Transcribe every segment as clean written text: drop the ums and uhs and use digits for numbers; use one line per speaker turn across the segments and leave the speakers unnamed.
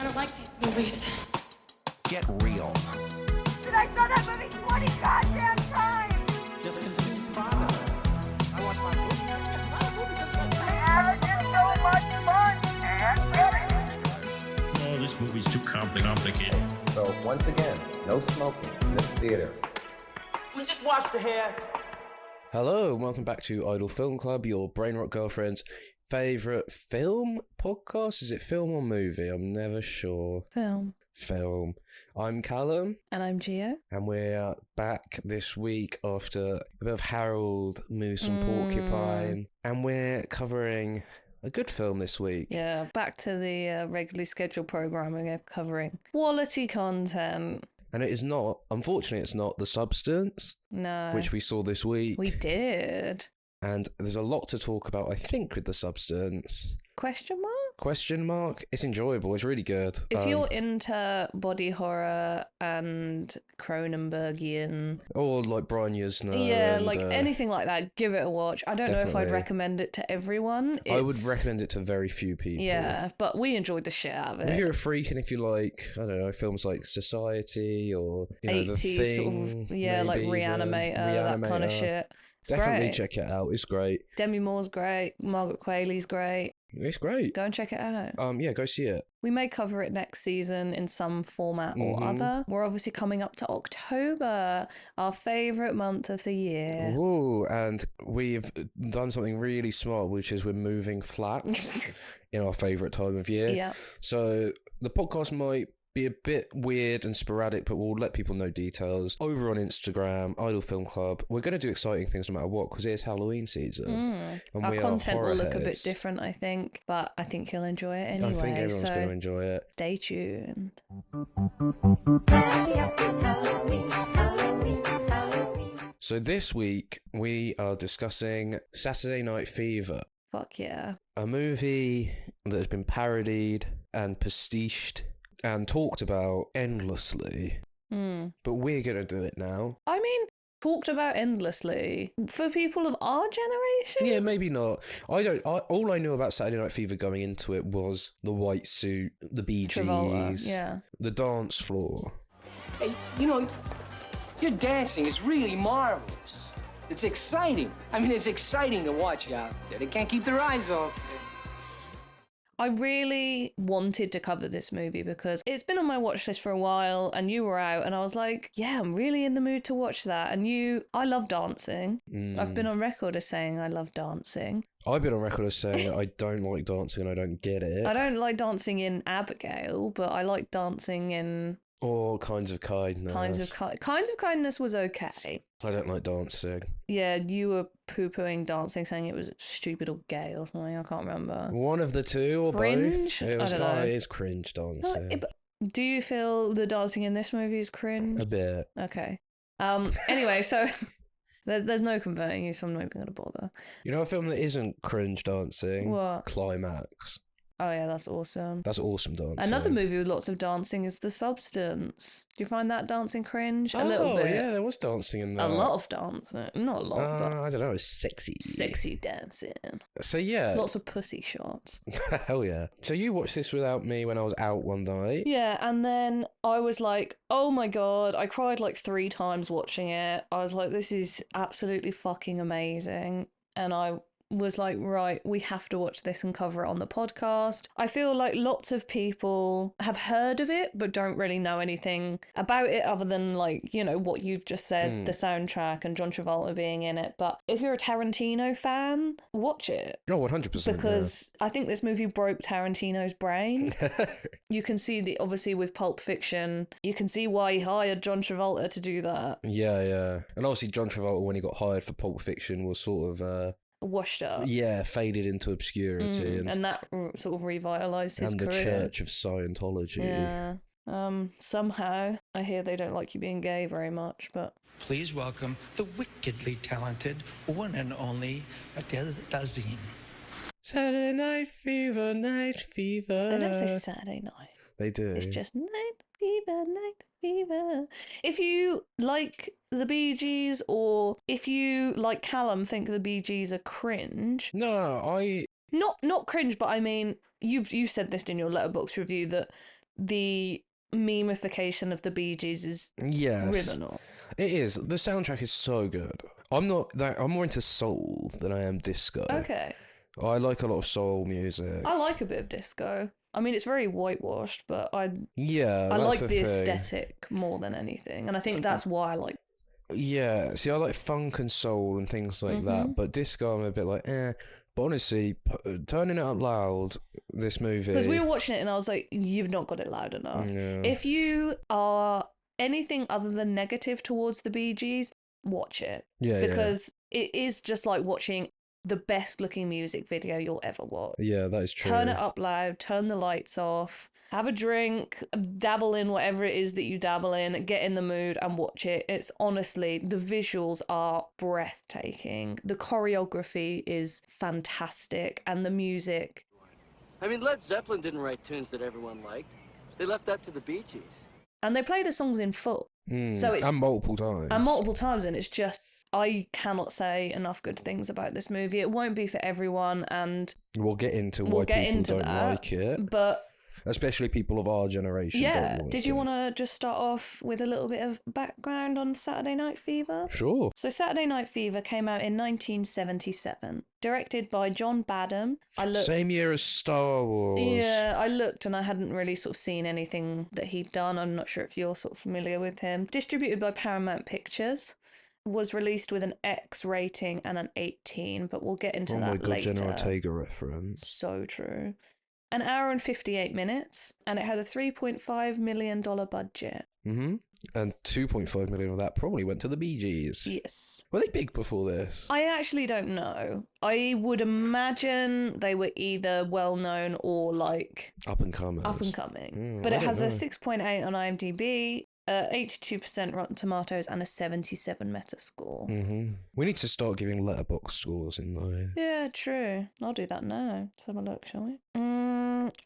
I don't like these movies.
Get real.
Dude, I saw that movie 20 goddamn times!
Just consume product. I watch my movies.
Having so much fun! And really?
Oh, this movie's too complicated.
So, once again, no smoking in this theater.
We just washed the hair.
Hello, and welcome back to Idle Film Club, your brain rot girlfriend's favourite film podcast. Is it film or movie? I'm never sure. Film. I'm Callum,
And I'm Gio.
and we're back this week after a bit of Harold Moose and Porcupine, and we're covering a good film this week.
Yeah, back to the regularly scheduled programming of covering quality content.
And it is not, unfortunately, it's not The Substance,
No.
which we saw this week.
We did.
And there's a lot to talk about, I think, with The Substance.
Question mark?
Question mark? It's enjoyable. It's really good.
If you're into body horror and Cronenbergian,
Or like Brian Yuzna.
yeah,
and,
like anything like that, give it a watch. I don't know if I'd
definitely.
recommend it to everyone.
I would
It's-
recommend it to very few people.
Yeah, but we enjoyed the shit out of
If
it.
you're a freak and if you like, I don't know, films like Society or, you know, The
80s sort
Thing,
of, yeah, like
maybe,
Reanimator, that kind of
Reanimator.
shit. It's
Definitely
great.
check it out. It's great.
Demi Moore's great. Margaret Qualley's great.
It's great.
Go and check it out.
Yeah, go see it.
We may cover it next season in some format or other. We're obviously coming up to October, our favourite month of the year.
Ooh, and we've done something really smart, which is we're moving flats in our favourite time of year.
Yeah.
So the podcast might be a bit weird and sporadic, but we'll let people know details over on Instagram, Idle Film Club. We're going to do exciting things no matter what, because it's Halloween season. And
Our
we are
content will
horror
look a bit
heads.
different, I think, but I think you'll enjoy it
I
anyway.
think everyone's
so
going to enjoy it.
stay tuned.
So this week, we are discussing Saturday Night Fever,
Fuck yeah.
a movie that has been parodied and pastiched and talked about endlessly. But we're going to do it now.
I mean, talked about endlessly for people of our generation.
Yeah, maybe not. All I knew about Saturday Night Fever going into it was the white suit, the Bee Gees,
Travolta, yeah.
the dance floor.
Hey, you know, your dancing is really marvelous. It's exciting. I mean, it's exciting to watch you out there. They can't keep their eyes off you.
I really wanted to cover this movie because it's been on my watch list for a while and you were out and I was like, yeah, I'm really in the mood to watch that. And I love dancing. I've been on record as saying I love dancing.
I've been on record as saying that I don't like dancing and I don't get it.
I don't like dancing in Abigail, but I like dancing in
Or Kinds of Kindness.
Kinds of Kindness was okay.
I don't like dancing.
Yeah, you were poo-pooing dancing, saying it was stupid or gay or something. I can't remember.
One of the two or
Cringe?
both. It was,
I don't know.
It is cringe dancing.
No, but do you feel the dancing in this movie is cringe?
A bit.
Okay. Anyway, so there's no converting you, so I'm not even gonna bother.
You know a film that isn't cringe dancing?
What?
Climax.
Oh yeah, that's awesome.
That's awesome dancing.
Another movie with lots of dancing is The Substance. Do you find that dancing cringe? A little bit.
Yeah, there was dancing in that.
A lot of dancing. Not a lot, but
I don't know. It's sexy.
sexy dancing.
So yeah.
Lots of pussy shots.
Hell yeah. So you watched this without me when I was out one night.
Yeah, and then I was like, oh my god, I cried like 3 times watching it. I was like, this is absolutely fucking amazing. And I was like, right, we have to watch this and cover it on the podcast. I feel like lots of people have heard of it, but don't really know anything about it other than, like, you know, what you've just said, the soundtrack and John Travolta being in it. But if you're a Tarantino fan, watch it.
Oh, 100%.
Because I think this movie broke Tarantino's brain. You can see obviously with Pulp Fiction, you can see why he hired John Travolta to do that.
Yeah. And obviously John Travolta, when he got hired for Pulp Fiction, was sort of...
Washed up.
faded into obscurity.
And that sort of revitalised his
and the
career.
Church of Scientology.
Yeah. Somehow, I hear they don't like you being gay very much, but...
Please welcome the wickedly talented one and only Adele Dazeem.
Saturday Night Fever, Night Fever.
They don't say Saturday night.
They do.
It's just Night Fever, Night Fever. If you like the Bee Gees, or if you, like Callum, think the Bee Gees are cringe...
No,
Not cringe, but I mean, you said this in your Letterboxd review that the memification of the Bee Gees is
Yes.
driven on.
It is. The soundtrack is so good. I'm more into soul than I am disco.
Okay.
I like a lot of soul music.
I like a bit of disco. I mean, it's very whitewashed, but I
Yeah,
like
that's
the
thing.
aesthetic more than anything. And I think that's why I like.
Yeah, see, I like funk and soul and things like that, but disco, I'm a bit like, eh. But honestly, turning it up loud, this movie.
Because we were watching it and I was like, you've not got it loud enough.
Yeah.
If you are anything other than negative towards the Bee Gees, watch it.
Yeah,
Because it is just like watching the best looking music video you'll ever watch.
yeah, that is true.
Turn it up loud, turn the lights off, have a drink, dabble in whatever it is that you dabble in, get in the mood and watch it. It's honestly, the visuals are breathtaking. The choreography is fantastic and the music.
I mean, Led Zeppelin didn't write tunes that everyone liked. They left that to the Bee Gees.
And they play the songs in full. So it's
and multiple times.
and multiple times, and it's just, I cannot say enough good things about this movie. It won't be for everyone, and
We'll get into
we'll
why
get
people
into
don't
that.
like it.
But
Especially people of our generation.
yeah,
don't like
did you
it.
want to just start off with a little bit of background on Saturday Night Fever?
Sure.
So Saturday Night Fever came out in 1977, directed by John Badham.
Same year as Star Wars.
Yeah, I looked and I hadn't really sort of seen anything that he'd done. I'm not sure if you're sort of familiar with him. Distributed by Paramount Pictures. Was released with an X rating and an 18, but we'll get into
Oh
that
my god,
later.
Jenna Ortega reference.
So true. An hour and 58 minutes, and it had a $3.5 million budget.
Mm-hmm. And 2.5 million of that probably went to the Bee Gees.
Yes.
Were they big before this?
I actually don't know. I would imagine they were either well known or like
Up and coming.
up and coming.
I
But it
don't
has a
know.
6.8 on IMDb, 82% Rotten Tomatoes, and a 77 Metascore.
Mm-hmm. We need to start giving letterbox scores in though.
Yeah, true. I'll do that now. Let's have a look, shall we?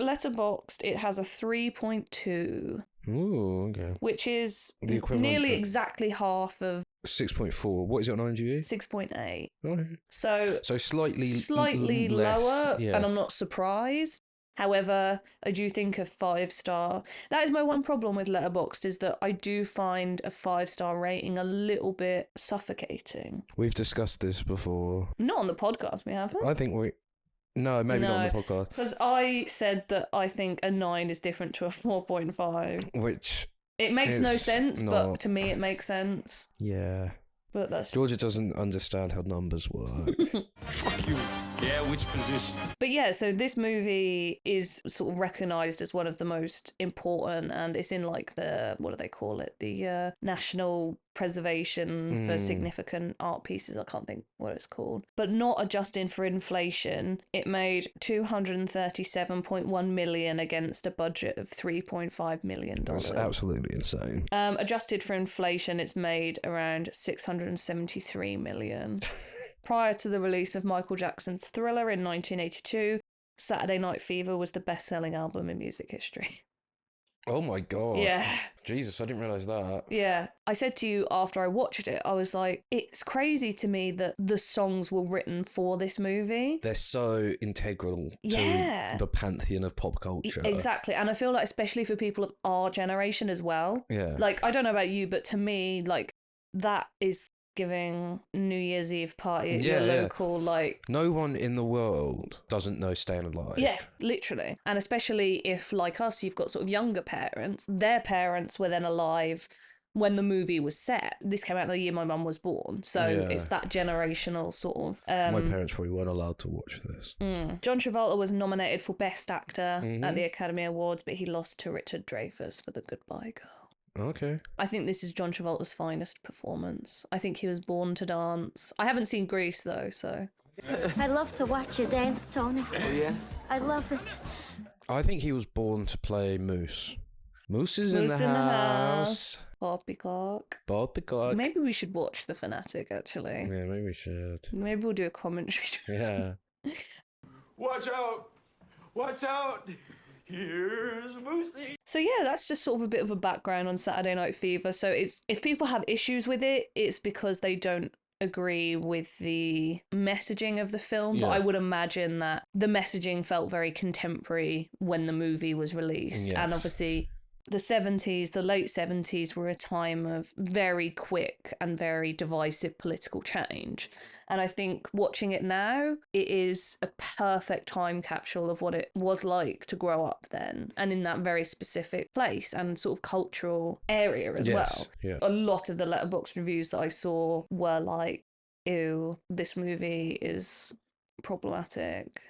Letterboxd, it has a 3.2,
Ooh, okay.
which is
The equivalent
nearly
of-
exactly half of
6.4. What is it on IMDb?
6.8.
Okay.
So
So slightly
lower,
less, yeah.
and I'm not surprised. However, I do think a 5-star. That is my one problem with Letterboxd, is that I do find a 5-star rating a little bit suffocating.
We've discussed this before.
Not on the podcast, we haven't.
I think we... No, maybe not on the podcast.
Because I said that I think a 9 is different to a 4.5.
Which,
It makes no
It's
sense,
not.
but to me it makes sense.
yeah.
But that's...
Georgia doesn't understand how numbers work.
Fuck you. Yeah, which position?
But yeah, so this movie is sort of recognised as one of the most important, and it's in like the, what do they call it? The National Preservation for Significant Art Pieces. I can't think what it's called. But not adjusting for inflation, it made $237.1 million against a budget of $3.5 million.
That's absolutely insane.
Adjusted for inflation, it's made around $673 million. Prior to the release of Michael Jackson's Thriller in 1982, Saturday Night Fever was the best-selling album in music history.
Oh my god.
Yeah.
Jesus, I didn't realise that.
Yeah. I said to you after I watched it, I was like, it's crazy to me that the songs were written for this movie.
They're so integral
Yeah.
to the pantheon of pop culture.
Exactly. And I feel like, especially for people of our generation as well,
Yeah.
like, I don't know about you, but to me, like, that is giving New Year's Eve party at your
Yeah, yeah.
local, like,
No one in the world doesn't know Staying Alive.
yeah, literally. And especially if, like us, you've got sort of younger parents, their parents were then alive when the movie was set. This came out the year my mum was born. So
Yeah.
it's that generational sort of...
My parents probably weren't allowed to watch this.
John Travolta was nominated for Best Actor
Mm-hmm.
at the Academy Awards, but he lost to Richard Dreyfuss for The Goodbye Girl.
Okay.
I think this is John Travolta's finest performance. I think he was born to dance. I haven't seen Grease, though, so...
I love to watch you dance, Tony.
Oh, yeah?
I love it.
I think he was born to play Moose. Moose is
Moose
in the house.
Poppycock.
Poppycock.
Maybe we should watch The Fanatic, actually.
Yeah, maybe we should.
Maybe we'll do a commentary.
Yeah.
Watch out! Watch out! Here's Moosey.
So yeah, that's just sort of a bit of a background on Saturday Night Fever. So it's, if people have issues with it, it's because they don't agree with the messaging of the film, but
Yeah.
I would imagine that the messaging felt very contemporary when the movie was released.
Yes.
And obviously, the 70s, the late 70s were a time of very quick and very divisive political change. And I think watching it now, it is a perfect time capsule of what it was like to grow up then and in that very specific place and sort of cultural area as
Yes,
well.
yeah.
A lot of the Letterboxd reviews that I saw were like, ew, this movie is problematic.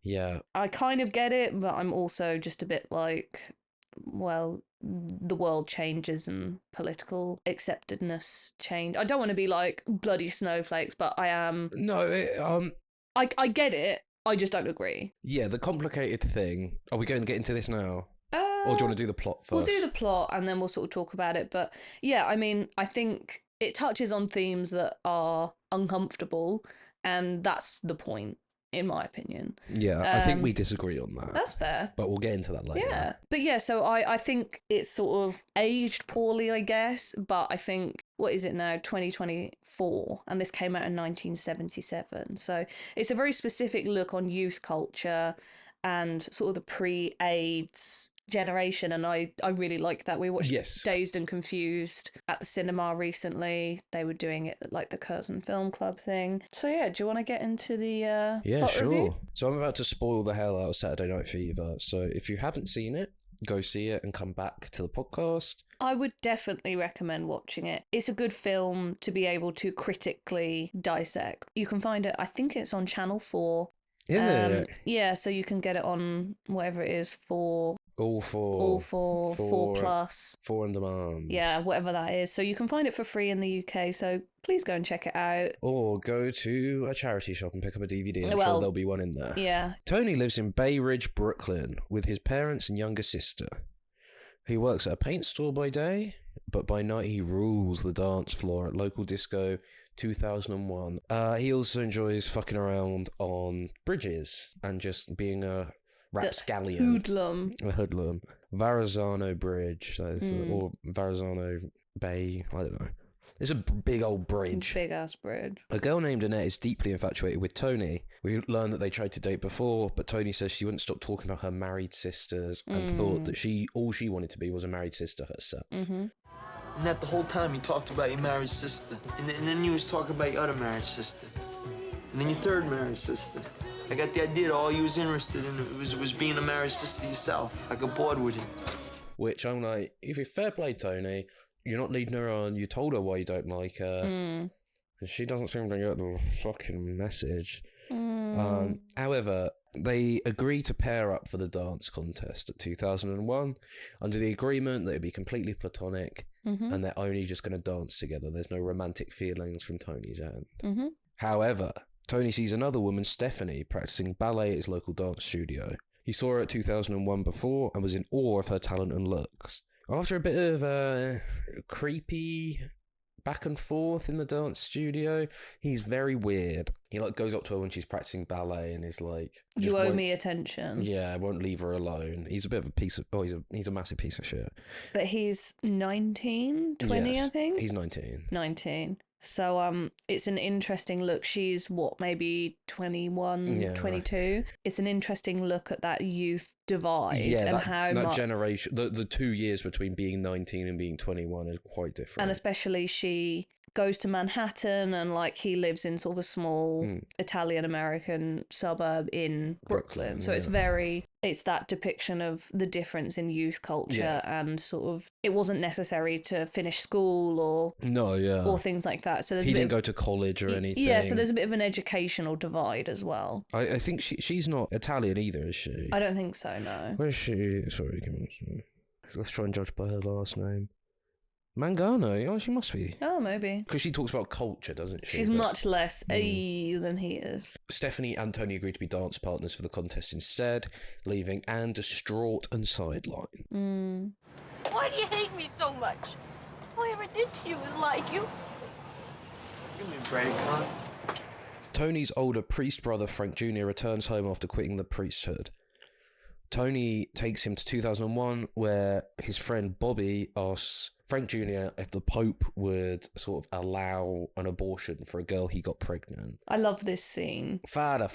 Yeah.
I kind of get it, but I'm also just a bit like, well, the world changes and political acceptedness change. I don't want to be like bloody snowflakes, but I am.
No,
I get it. I just don't agree.
yeah, the complicated thing. Are we going to get into this now? Or do you want to do the plot first?
We'll do the plot and then we'll sort of talk about it. But yeah, I mean, I think it touches on themes that are uncomfortable, and that's the point, in my opinion.
Yeah, I think we disagree on that.
That's fair.
But we'll get into that later.
Yeah. But yeah, so I think it's sort of aged poorly, I guess. But I think, what is it now? 2024. And this came out in 1977. So it's a very specific look on youth culture and sort of the pre-AIDS generation, and I really like that. We watched
Yes.
Dazed and Confused at the cinema recently. They were doing it at like the Curzon Film Club thing. So yeah, do you want to get into the
Yeah,
plot
sure.
review?
So I'm about to spoil the hell out of Saturday Night Fever. So if you haven't seen it, go see it and come back to the podcast.
I would definitely recommend watching it. It's a good film to be able to critically dissect. You can find it, I think it's on Channel 4.
Is it?
Yeah, so you can get it on whatever it is,
All for
4 Plus.
4 on demand.
Yeah, whatever that is. So you can find it for free in the UK, so please go and check it out.
Or go to a charity shop and pick up a DVD. I'm sure
Well,
there'll be one in there.
Yeah.
Tony lives in Bay Ridge, Brooklyn, with his parents and younger sister. He works at a paint store by day, but by night he rules the dance floor at local disco 2001. He also enjoys fucking around on bridges and just being a rapscallion.
Hoodlum.
A hoodlum. Verrazano Bridge, that is, or Verrazano Bay, I don't know. It's a big old bridge.
Big ass bridge.
A girl named Annette is deeply infatuated with Tony. We learned that they tried to date before, but Tony says she wouldn't stop talking about her married sisters and thought that all she wanted to be was a married sister herself.
Mm-hmm.
And that the whole time he talked about your married sister. And then you was talking about your other married sister. And then your third married sister. I got the idea that all you was interested in was being a married sister yourself. I got bored with it.
Which I'm like, if you're fair play, Tony, you're not leading her on. You told her why you don't like her. And she doesn't seem to get the fucking message. However, they agree to pair up for the dance contest at 2001 under the agreement that it'd be completely platonic and they're only just going to dance together. There's no romantic feelings from Tony's end. However, Tony sees another woman, Stephanie, practicing ballet at his local dance studio. He saw her at 2001 before and was in awe of her talent and looks. After a bit of creepy back and forth in the dance studio, he's very weird. He goes up to her when she's practicing ballet and is like,
You owe me attention.
Yeah, I won't leave her alone. He's a bit of a piece of he's a massive piece of shit.
But he's 19, 20,
Yes,
I think.
He's 19.
19. So it's an interesting look. She's maybe 21, 22. It's an interesting look at that youth divide and how
that
much
generation, the 2 years between being 19 and being 21 is quite different.
and especially she goes to Manhattan and he lives in sort of a small Italian American suburb in Brooklyn. So it's it's that depiction of the difference in youth culture and sort of it wasn't necessary to finish school or things like that. So
he didn't go to college or anything.
Yeah, so there's a bit of an educational divide as well.
I think she's not Italian either, is she?
I don't think so, no.
Where is she? Sorry, give me a second. Let's try and judge by her last name. Mangano. Oh, she must be.
Oh, maybe.
Because she talks about culture, doesn't she?
She's much less than he is.
Stephanie and Tony agreed to be dance partners for the contest instead, leaving Anne distraught and sidelined.
Why do you hate me so much? All I ever did to you was like you.
Give me a break, huh?
Tony's older priest brother, Frank Jr., returns home after quitting the priesthood. Tony takes him to 2001, where his friend Bobby asks Frank Jr. if the Pope would sort of allow an abortion for a girl he got pregnant.
I love this scene.
Father.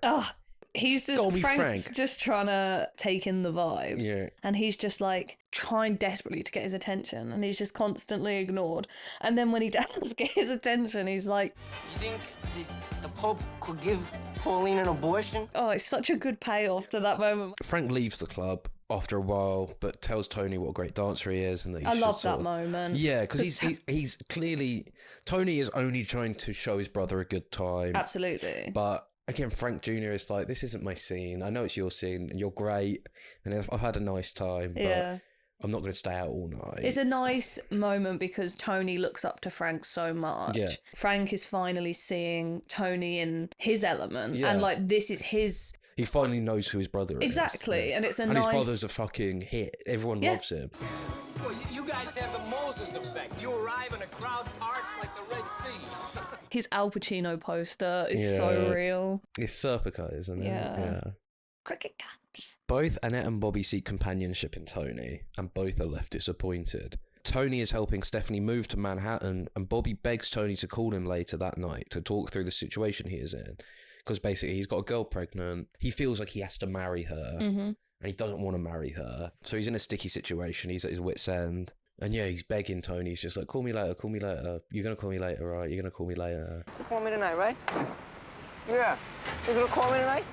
Oh, he's
Gotta
just
be
Frank's
Frank.
just trying to take in the vibes.
Yeah.
And he's just like trying desperately to get his attention, and he's just constantly ignored. And then when he does get his attention, he's like,
You think the Pope could give Pauline an abortion?
oh, it's such a good payoff to that moment.
Frank leaves the club after a while, but tells Tony what a great dancer he is, and that he
I
should
love
sort
that
of-
moment.
Yeah, because he's clearly, Tony is only trying to show his brother a good time.
Absolutely.
But again, Frank Jr. is like, this isn't my scene. I know it's your scene, and you're great, and I've had a nice time, but
Yeah.
I'm not going to stay out all night.
It's a nice moment because Tony looks up to Frank so much.
Yeah.
Frank is finally seeing Tony in his element,
Yeah.
and like this is his.
He finally knows who his brother is.
Exactly, and it's a
and
nice.
his brother's a fucking hit. Everyone
Yeah.
loves him.
Well, you guys have the Moses effect. You arrive and a crowd parts like the Red Sea.
His Al Pacino poster is
Yeah.
so real.
It's Serpico, isn't it?
Yeah. Cricket caps.
Both Annette and Bobby seek companionship in Tony, and both are left disappointed. Tony is helping Stephanie move to Manhattan, and Bobby begs Tony to call him later that night to talk through the situation he is in. Because basically, he's got a girl pregnant. He feels like he has to marry her, and he doesn't want to marry her. So he's in a sticky situation. He's at his wit's end. And yeah, he's begging Tony. He's just like, call me later, call me later. You're going to call me later, right? You're going to call me later.
You call me tonight, right? Yeah. You gonna call me tonight?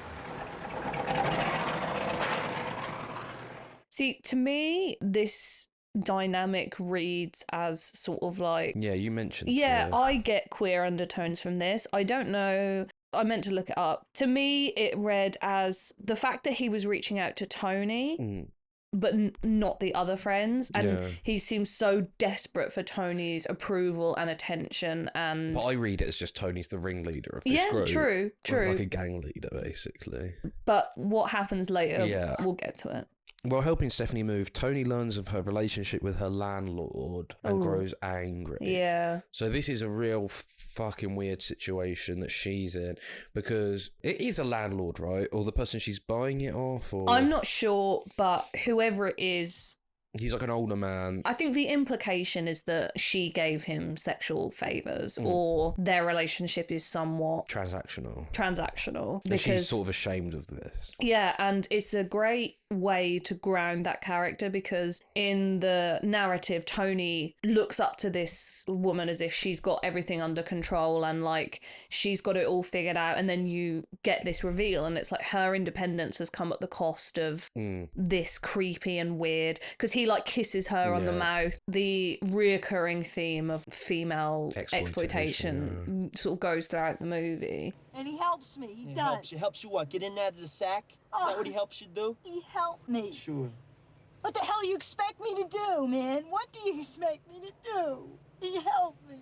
See, to me, this dynamic reads as sort of like.
Yeah, you mentioned.
Yeah, I get queer undertones from this. I don't know. I meant to look it up. To me, it read as the fact that he was reaching out to Tony, but not the other friends. And he seems so desperate for Tony's approval and attention. And
But I read it as just Tony's the ringleader of this group.
true.
Like a gang leader, basically.
But what happens later,
Yeah.
we'll get to it.
While helping Stephanie move, Tony learns of her relationship with her landlord and grows angry.
Yeah.
So this is a real fucking weird situation that she's in, because it is a landlord, right? Or the person she's buying it off, or
I'm not sure, but whoever it is,
he's like an older man.
I think the implication is that she gave him sexual favors, or their relationship is somewhat
Transactional.
transactional.
And she's sort of ashamed of this.
Yeah, and it's a great way to ground that character, because in the narrative, Tony looks up to this woman as if she's got everything under control and like she's got it all figured out, and then you get this reveal and it's like her independence has come at the cost of this creepy and weird, because he like kisses her on the mouth. The reoccurring theme of female exploitation sort of goes throughout the movie.
And he helps me. He does.
Helps you what? Get in out of the sack? Is that what he helps you do?
He helped me.
Sure.
What the hell do you expect me to do, man? What do you expect me to do? He helped me.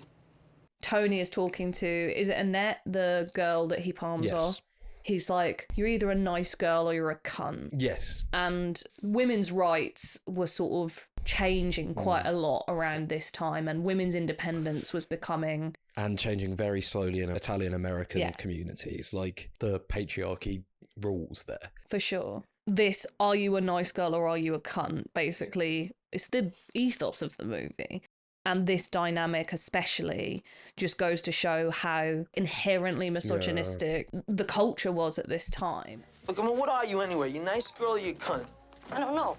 Tony is talking to, is it Annette, the girl that he palms off? He's like, you're either a nice girl or you're a cunt.
Yes.
And women's rights were sort of changing quite a lot around this time, and women's independence was becoming...
And changing very slowly in Italian-American communities. Like, the patriarchy rules there.
For sure. This, are you a nice girl or are you a cunt? Basically, it's the ethos of the movie. And this dynamic especially just goes to show how inherently misogynistic the culture was at this time.
Look, I mean, what are you anyway? You nice girl or you cunt?
I don't know.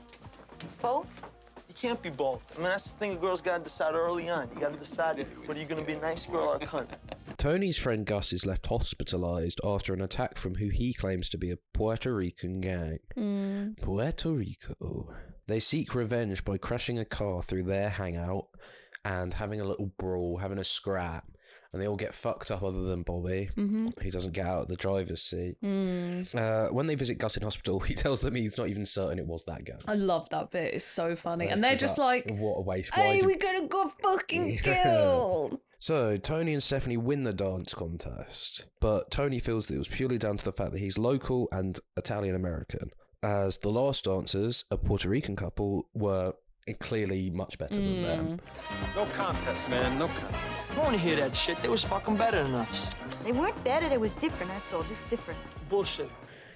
Both?
You can't be both. I mean, that's the thing a girl's got to decide early on. You got to decide whether you're going to be a nice girl or a cunt.
Tony's friend Gus is left hospitalized after an attack from who he claims to be a Puerto Rican gang. Puerto Rico. They seek revenge by crashing a car through their hangout and having a little brawl, having a scrap. And they all get fucked up other than Bobby. He doesn't get out of the driver's seat. When they visit Gus in hospital, he tells them he's not even certain it was that gun.
I love that bit. It's so funny.
That's
And they're just like,
what a waste.
hey, we're gonna go fucking killed.
So, Tony and Stephanie win the dance contest, but Tony feels that it was purely down to the fact that he's local and Italian-American, as the last dancers, a Puerto Rican couple, were clearly much better than them.
No contest, man. No contest.
I don't want to hear that shit. They was fucking better than us.
They weren't better, they was different, that's all, just different.
Bullshit.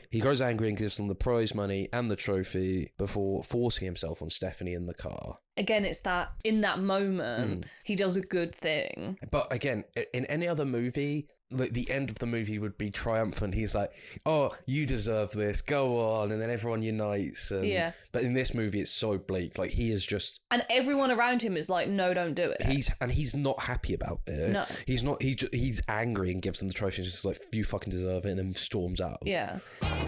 He grows angry and gives them the prize money and the trophy before forcing himself on Stephanie in the car.
Again, it's that in that moment, he does a good thing.
But again, in any other movie, like the end of the movie would be triumphant. He's like, "Oh, you deserve this. Go on," and then everyone unites. And, But in this movie, it's so bleak. Like he is just,
and everyone around him is like, "No, don't do it."
He's not happy about it.
No,
he's not. He's angry and gives them the trophy. He's just like, "You fucking deserve it," and then storms out.
Yeah.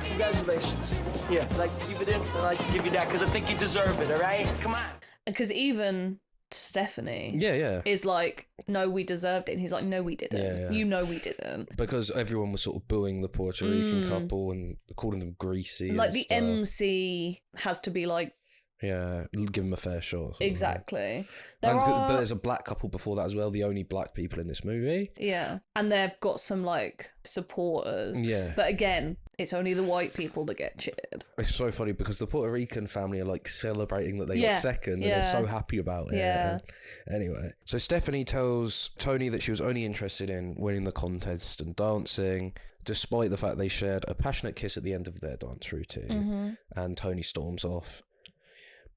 Congratulations. Yeah, I'd like to give you this, and I'd like to give you that, because I think you deserve it, all right? Come on.
Because even Stephanie is like, "No, we deserved it," and he's like, "No, we didn't. You know we didn't." Because
everyone was sort of booing the Puerto Rican couple and calling them greasy.
Like the MC has to be like,
yeah, give them a fair shot.
Exactly.
But there's a black couple before that as well, the only black people in this movie.
Yeah. And they've got some like supporters.
Yeah.
But again, it's only the white people that get cheered.
It's so funny because the Puerto Rican family are like celebrating that they got second and they're so happy about it.
Yeah.
Anyway, so Stephanie tells Tony that she was only interested in winning the contest and dancing, despite the fact they shared a passionate kiss at the end of their dance routine. And Tony storms off.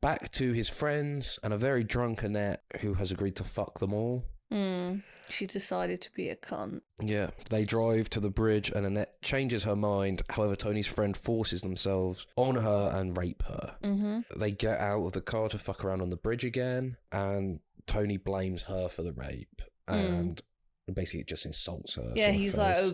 Back to his friends and a very drunk Annette who has agreed to fuck them all.
She decided to be a cunt.
Yeah, they drive to the bridge and Annette changes her mind. However, Tony's friend forces themselves on her and rape her. They get out of the car to fuck around on the bridge again, and Tony blames her for the rape and basically just insults her.
Yeah, he's like, "Oh,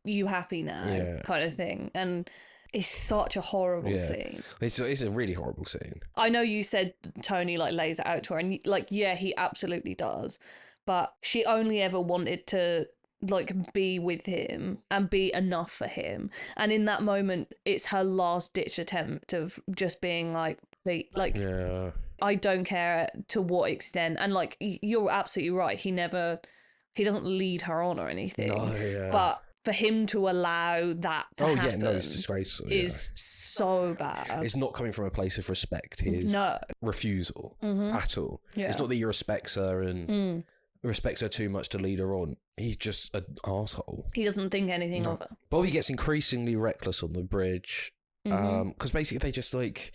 you happy now?" kind of thing. And it's such a horrible scene.
It's a really horrible scene.
I know you said Tony like lays it out to her, and like, yeah, he absolutely does. But she only ever wanted to like be with him and be enough for him. And in that moment, it's her last ditch attempt of just being like, I don't care to what extent. And like, you're absolutely right. He doesn't lead her on or anything.
No,
But for him to allow that to happen,
yeah, no, it's disgraceful.
Is so bad.
It's not coming from a place of respect. His refusal at all.
Yeah.
It's not that he respects her and respects her too much to lead her on. He's just an asshole.
He doesn't think anything of her.
Bobby gets increasingly reckless on the bridge because basically they just like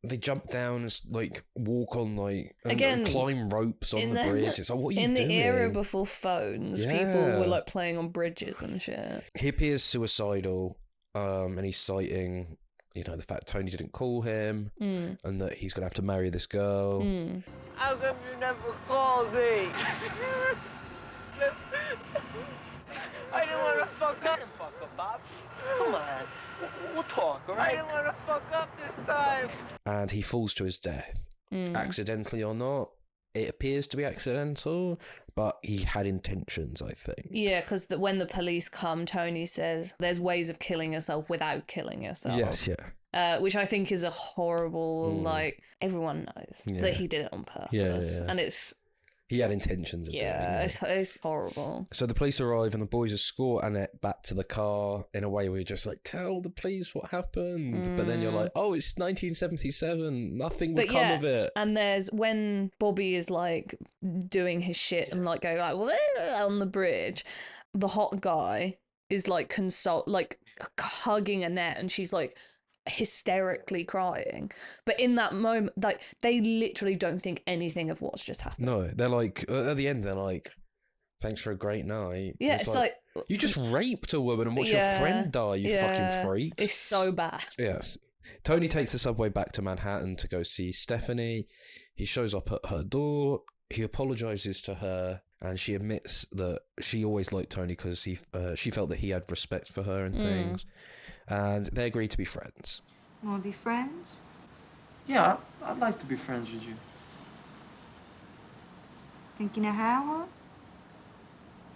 they jump down and like walk on like and climb ropes on the bridge. It's like, what are you doing?
In the era before phones, people were like playing on bridges and shit.
He appears suicidal, and he's citing, you know, the fact Tony didn't call him and that he's gonna have to marry this girl.
How come you never called me? I didn't want to fuck up. Fuck up, Bob. Come on. We'll talk, all right? I didn't want to fuck up this time.
And he falls to his death. Accidentally or not, it appears to be accidental, but he had intentions, I think.
Yeah, because when the police come, Tony says there's ways of killing yourself without killing yourself.
Yes, yeah.
Which I think is a horrible, like, everyone knows that he did it on purpose.
Yeah.
And it's...
He had intentions of doing it.
It's horrible.
So the police arrive and the boys escort Annette back to the car in a way where you're just like, tell the police what happened. But then you're like, oh, it's 1977. Nothing will come of it.
And there's when Bobby is like doing his shit and like going like on the bridge, the hot guy is like hugging Annette and she's like hysterically crying. But in that moment, like, they literally don't think anything of what's just happened.
No, they're like, at the end, they're like, thanks for a great night.
Yeah, it's like
you just raped a woman and watched your friend die, you fucking freak.
It's so bad.
Yes. Tony takes the subway back to Manhattan to go see Stephanie. He shows up at her door. He apologizes to her, and she admits that she always liked Tony because she felt that he had respect for her and things. And they agree to be friends.
You want to be friends?
Yeah, I'd like to be friends with you.
Think you know how?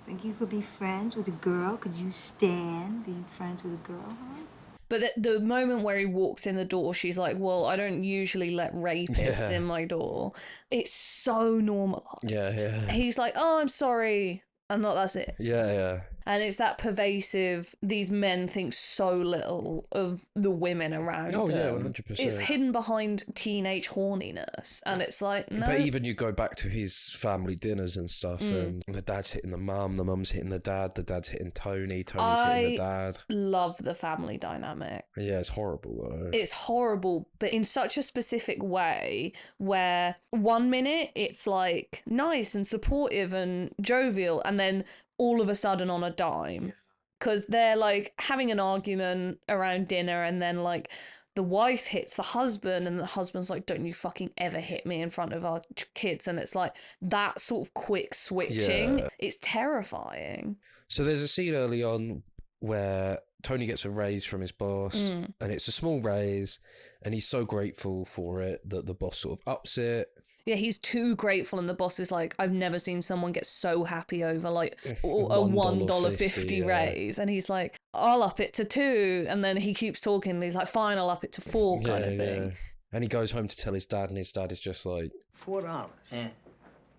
Think you could be friends with a girl? Could you stand being friends with a girl, huh?
But the moment where he walks in the door, she's like, well, I don't usually let rapists in my door. It's so normalized.
Yeah.
He's like, oh, I'm sorry. and that's it.
Yeah.
And it's that pervasive, these men think so little of the women around
Oh, yeah,
them.
100%.
It's hidden behind teenage horniness. And it's like, no.
But even you go back to his family dinners and stuff, and the dad's hitting the mum's hitting the dad's hitting Tony's hitting the dad.
Love the family dynamic.
Yeah, it's horrible though.
It's horrible, but in such a specific way where 1 minute it's like nice and supportive and jovial, and then all of a sudden on a dime, because they're like having an argument around dinner, and then like the wife hits the husband, and the husband's like, don't you fucking ever hit me in front of our kids. And it's like that sort of quick switching.
Yeah.
It's terrifying.
So there's a scene early on where Tony gets a raise from his boss, and it's a small raise, and he's so grateful for it that the boss sort of ups it.
Yeah, he's too grateful, and the boss is like, I've never seen someone get so happy over like a $1.50 raise. And he's like, I'll up it to $2. And then he keeps talking, and he's like, fine, I'll up it to $4 kind of thing.
Yeah. And he goes home to tell his dad, and his dad is just like,
$4.
Yeah.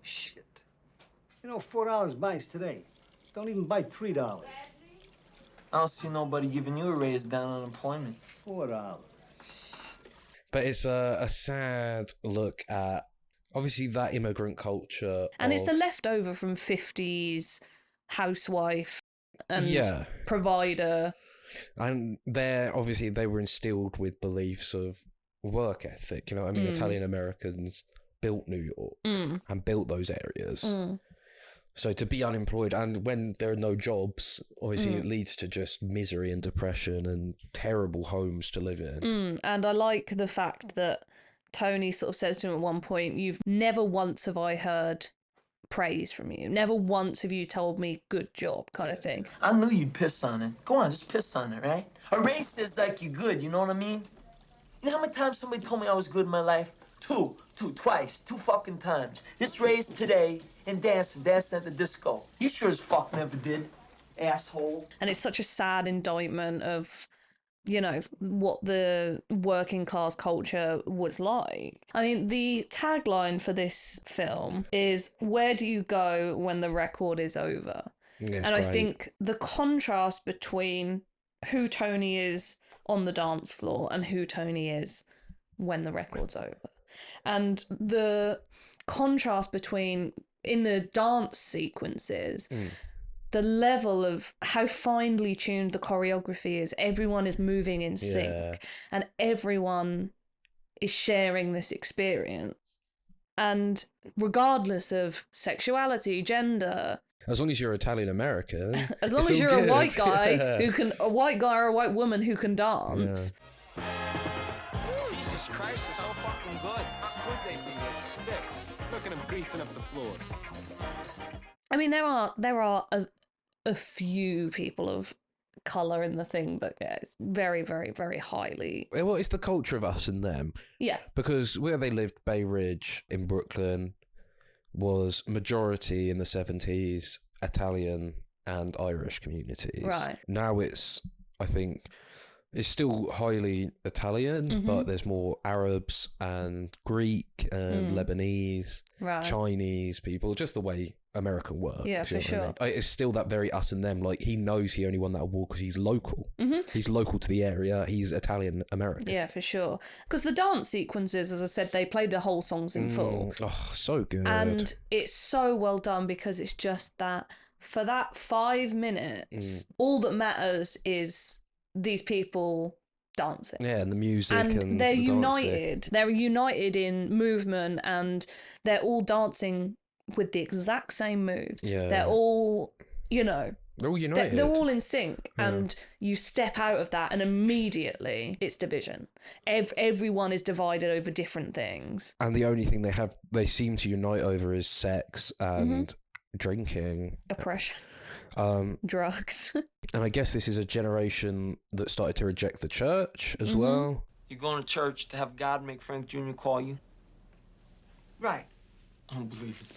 Shit. You know, $4 buys today. Don't even buy $3.
I don't see nobody giving you a raise down on unemployment.
$4.
But it's a sad look at, obviously, that immigrant culture.
And it's the leftover from 50s housewife and provider.
And they were instilled with beliefs of work ethic. You know what I mean? Italian Americans built New York and built those areas. So to be unemployed, and when there are no jobs, obviously it leads to just misery and depression and terrible homes to live in.
And I like the fact that Tony sort of says to him at one point, you've never once have I heard praise from you. Never once have you told me good job kind of thing.
I knew you'd piss on it. Go on, just piss on it, right? A raise says like you're good, you know what I mean? You know how many times somebody told me I was good in my life? Twice, 2 fucking times. This raise today and dancing at the disco. You sure as fuck never did, asshole.
And it's such a sad indictment of, you know, what the working class culture was like. I mean, the tagline for this film is, where do you go when the record is over?
Yeah,
and I think the contrast between who Tony is on the dance floor and who Tony is when the record's over. And the contrast between, in the dance sequences, the level of how finely tuned the choreography is. Everyone is moving in sync, and everyone is sharing this experience. And regardless of sexuality, gender,
as long as you're Italian American,
as long as you're a white guy a white guy or a white woman who can dance.
Jesus Christ, it's so fucking good. How could they be? They're sticks. Look at them greasing up the floor.
I mean, there are a few people of colour in the thing, but yeah, it's very, very, very highly.
Well, it's the culture of us and them.
Yeah.
Because where they lived, Bay Ridge in Brooklyn, was majority in the 70s Italian and Irish communities.
Right.
Now it's, I think, it's still highly Italian, but there's more Arabs and Greek and Lebanese, Chinese people, just the way American work.
Yeah, for sure.
I mean? It's still that very us and them. Like, he knows he only won that award because he's local. He's local to the area. He's Italian American.
Yeah, for sure. Because the dance sequences, as I said, they played the whole songs in full.
Oh, so good.
And it's so well done, because it's just that for that 5 minutes, all that matters is these people dancing.
Yeah, and the music, and
they're
the
united.
dancing.
They're united in movement, and they're all dancing with the exact same moves.
Yeah.
They're all, you know,
they're all united.
They're all in sync, and you step out of that, and immediately it's division. Everyone is divided over different things,
and the only thing they seem to unite over is sex and drinking,
oppression, drugs.
And I guess this is a generation that started to reject the church as well.
You're going to church to have God make Frank Jr. call you?
Right.
Unbelievable.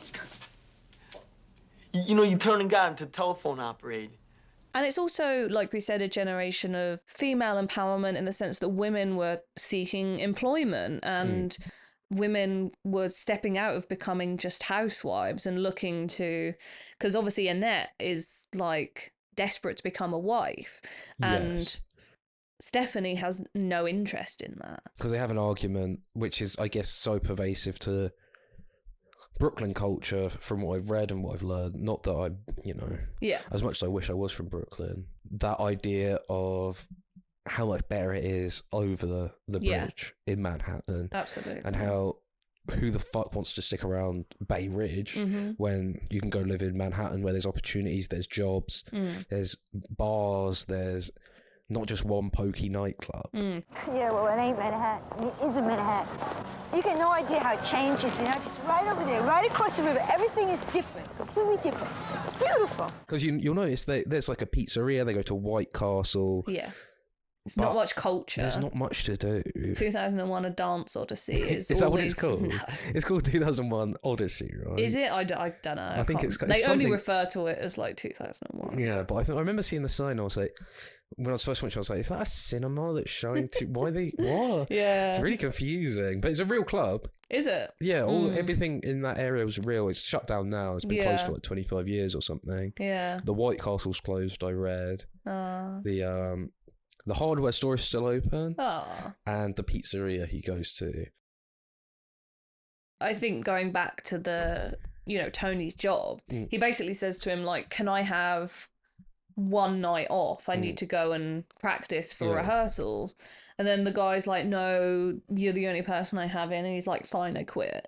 You know, you're turning God into a telephone operator.
And it's also, like we said, a generation of female empowerment in the sense that women were seeking employment and women were stepping out of becoming just housewives and looking to, because obviously Annette is like desperate to become a wife, and
Yes.
Stephanie has no interest in that.
Because they have an argument, which is, I guess, so pervasive to Brooklyn culture from what I've read and what I've learned. Not that I,
Yeah.
as much as I wish I was from Brooklyn, that idea of how much better it is over the
Yeah.
bridge in Manhattan.
Absolutely.
And how, who the fuck wants to stick around Bay Ridge when you can go live in Manhattan where there's opportunities, there's jobs, there's bars, there's not just one pokey nightclub.
Yeah, well, it ain't Manhattan. It isn't Manhattan. You get no idea how it changes, just right over there, right across the river. Everything is different, completely different. It's beautiful.
Because you'll notice there's like a pizzeria, they go to White Castle.
Yeah. It's
but
not much culture.
There's not much to do.
2001 A Dance Odyssey is
Is that
all
what
these...
it's called?
No.
It's called 2001 Odyssey, right?
Is it? I don't know.
I think
can't-
it's
They
it's
only
something-
refer to it as like 2001.
Yeah, but I remember seeing the sign. I was like, when I was first watching, I was like, is that a cinema that's showing to? Why they? What?
Yeah.
It's really confusing. But it's a real club.
Is it?
Yeah, everything in that area was real. It's shut down now. It's been closed
Yeah.
for like 25 years or something.
Yeah.
The White Castle's closed, I read. The hardware store is still open. And the pizzeria he goes to.
I think going back to the, Tony's job, he basically says to him, like, can I have one night off? I need to go and practice for rehearsals. And then the guy's like, no, you're the only person I have in. And he's like, fine, I quit.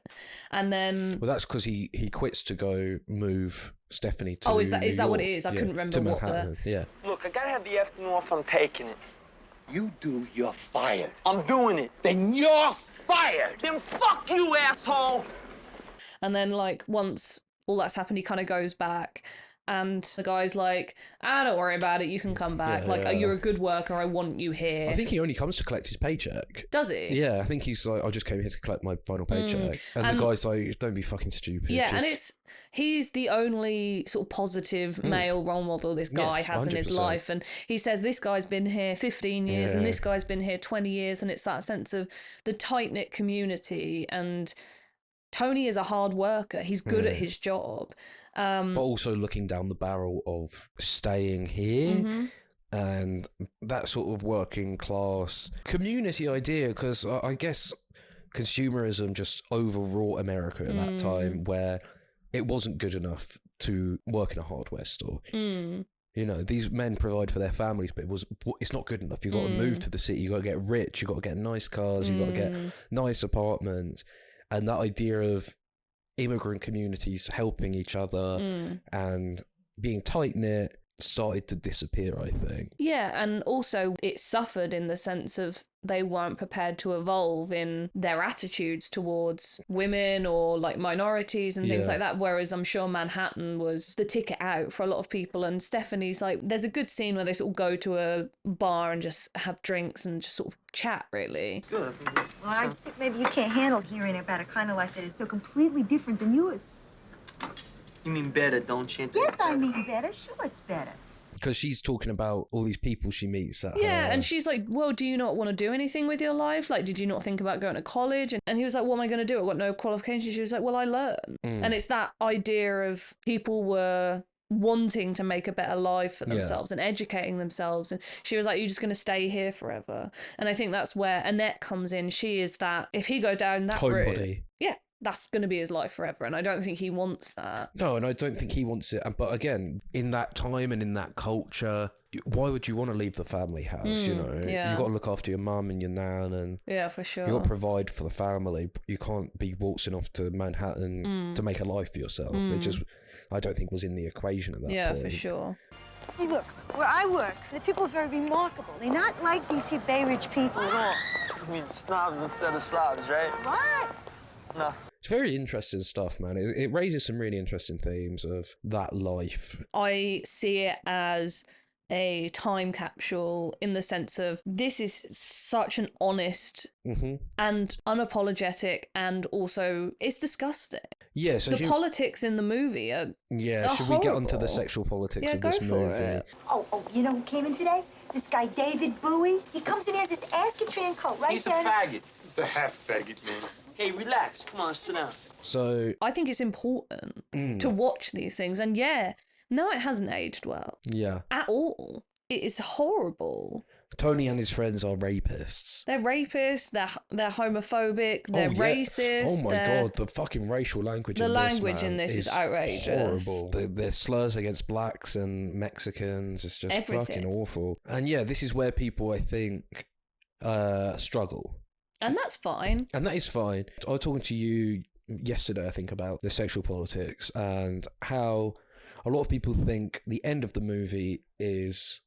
And then...
Well, that's because he quits to go move Stephanie to
Oh, is that
New
what it
York.
is? I
Yeah,
couldn't remember
to
what
Manhattan. Yeah.
Look, I gotta have the afternoon off. I'm taking it. You do, you're fired. I'm doing it. Then you're fired. Then fuck you, asshole.
And then, like, once all that's happened, he kind of goes back. And the guy's like, don't worry about it. You can come back.
Yeah.
You're a good worker. I want you here.
I think he only comes to collect his paycheck.
Does he?
Yeah, I think he's like, I just came here to collect my final paycheck. And the guy's like, don't be fucking stupid.
Yeah, and
just-
he's the only sort of positive male role model this guy
Yes,
has in his
100%.
life. And he says this guy's been here 15 years and
Yeah.
this guy's been here 20 years. And it's that sense of the tight-knit community. And Tony is a hard worker. He's good at his job.
but also looking down the barrel of staying here and that sort of working class community idea, because I guess consumerism just overwrought America at that time, where it wasn't good enough to work in a hardware store. These men provide for their families, but it's not good enough. You've got to move to the city, you've got to get rich, you've got to get nice cars, you've got to get nice apartments. And that idea of immigrant communities helping each other and being tight-knit started to disappear, I think.
Yeah, and also it suffered in the sense of they weren't prepared to evolve in their attitudes towards women or like minorities and things
Yeah.
like that, whereas I'm sure Manhattan was the ticket out for a lot of people. And Stephanie's like, there's a good scene where they sort of go to a bar and just have drinks and just sort of chat, really.
Good.
Well, I just think maybe you can't handle hearing about a kind of life that is so completely different than yours.
You mean better, don't you?
Yes, I mean better. Sure, it's better.
Because she's talking about all these people she meets at
Yeah,
her-
and she's like, well, do you not want to do anything with your life? Like, did you not think about going to college? And he was like, what am I going to do? I've got no qualifications. She was like, well, I learn. And it's that idea of people were wanting to make a better life for themselves and educating themselves. And she was like, you're just going to stay here forever. And I think that's where Annette comes in. She is that, if he go down that route,
homebody.
yeah, that's going to be his life forever. And I don't think he wants that.
No, and I don't think he wants it. But again, in that time and in that culture, why would you want to leave the family house?
yeah.
You've got to look after your mum and your nan, and
Yeah, for sure.
you've got to provide for the family. You can't be waltzing off to Manhattan to make a life for yourself. It just, I don't think, was in the equation at that
Yeah,
point.
for sure.
See, look, where I work, the people are very remarkable. They're not like these here Bay Ridge people at all.
You mean snobs instead of slobs, right?
What?
No.
It's very interesting stuff, man. It raises some really interesting themes of that life.
I see it as a time capsule in the sense of this is such an honest and unapologetic, and also it's disgusting.
Yeah, so
The politics in the movie are
yeah,
are
should we get onto the
horrible.
sexual politics
Yeah,
of
go
this
for
movie?
it.
Oh, you know who came in today? This guy, David Bowie. He comes in, he has this Ascatran coat right
He's a
down.
faggot. It's a half faggot, man.
Hey, relax. Come on, sit down.
So
I think it's important to watch these things. And yeah, no, it hasn't aged well.
yeah,
At all. It is horrible.
Tony and his friends are rapists.
They're rapists, they're homophobic, they're racist.
Oh my god, the fucking racial language.
The language in this is outrageous.
Horrible. The slurs against blacks and Mexicans is just
Everything.
fucking awful. And yeah, this is where people, I think, struggle.
And that's fine.
And that is fine. I was talking to you yesterday, I think, about the sexual politics and how a lot of people think the end of the movie is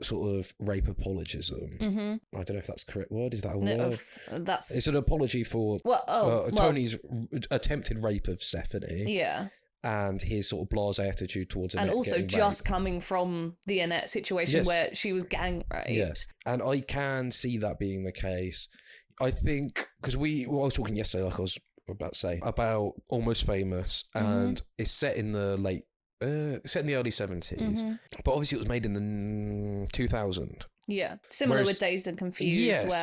sort of rape apologism. I don't know if that's the correct word. Is that a word? It's an apology for Tony's attempted rape of Stephanie.
Yeah.
And his sort of blasé attitude towards Annette.
And also just coming from the Annette situation where she was gang raped.
Yes. And I can see that being the case. I think, because I was talking yesterday, like I was about to say, about Almost Famous, and it's set in the early 70s, but obviously it was made in the 2000.
Yeah, similar with Dazed and Confused,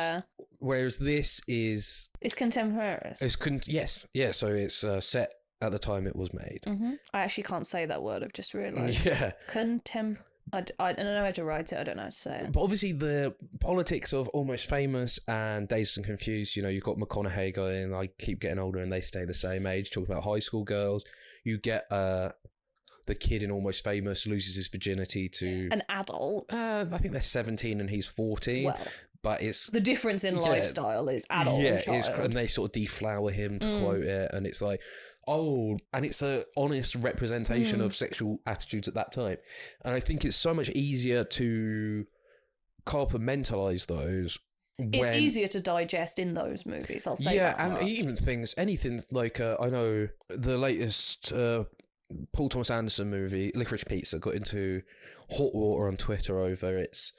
whereas this is...
It's contemporaneous.
So it's set at the time it was made.
I actually can't say that word, I've just realised.
Yeah.
I don't know how to write it, I don't know how to say it.
But obviously the politics of Almost Famous and Dazed and Confused, you've got McConaughey going, I keep getting older and they stay the same age, talking about high school girls. You get the kid in Almost Famous loses his virginity to...
An adult.
I think they're 17 and he's 14.
Well,
but it's...
The difference in lifestyle is adult and child.
And they sort of deflower him, to quote it, and it's like... Oh, and it's a honest representation of sexual attitudes at that time. And I think it's so much easier to compartmentalize those.
It's easier to digest in those movies, I'll say that much.
And even anything like, I know the latest Paul Thomas Anderson movie, Licorice Pizza, got into hot water on Twitter over its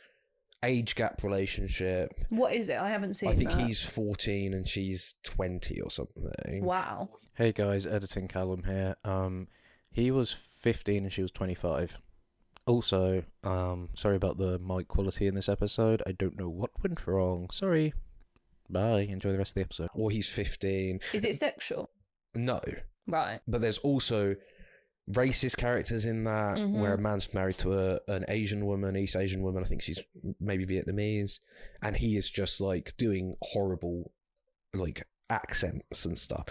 age gap relationship.
What is it? I haven't seen
I think
that.
he's 14 and she's 20 or something.
Wow.
Hey guys, editing Callum here. He was 15 and she was 25. Also, sorry about the mic quality in this episode. I don't know what went wrong. Sorry. Bye. Enjoy the rest of the episode.
Or he's 15.
Is it sexual?
No.
Right.
But there's also racist characters in that, where a man's married to an Asian woman, East Asian woman, I think she's maybe Vietnamese, and he is just like doing horrible like accents and stuff.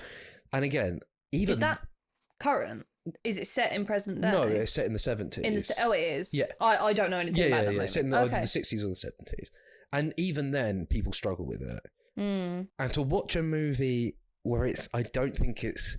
And again, even...
Is that current? Is it set in present day?
No, it's set in the 70s.
It is?
Yeah.
I don't know anything about that
Yeah,
movie.
set in the 60s or the 70s. And even then, people struggle with it. And to watch a movie where I don't think it's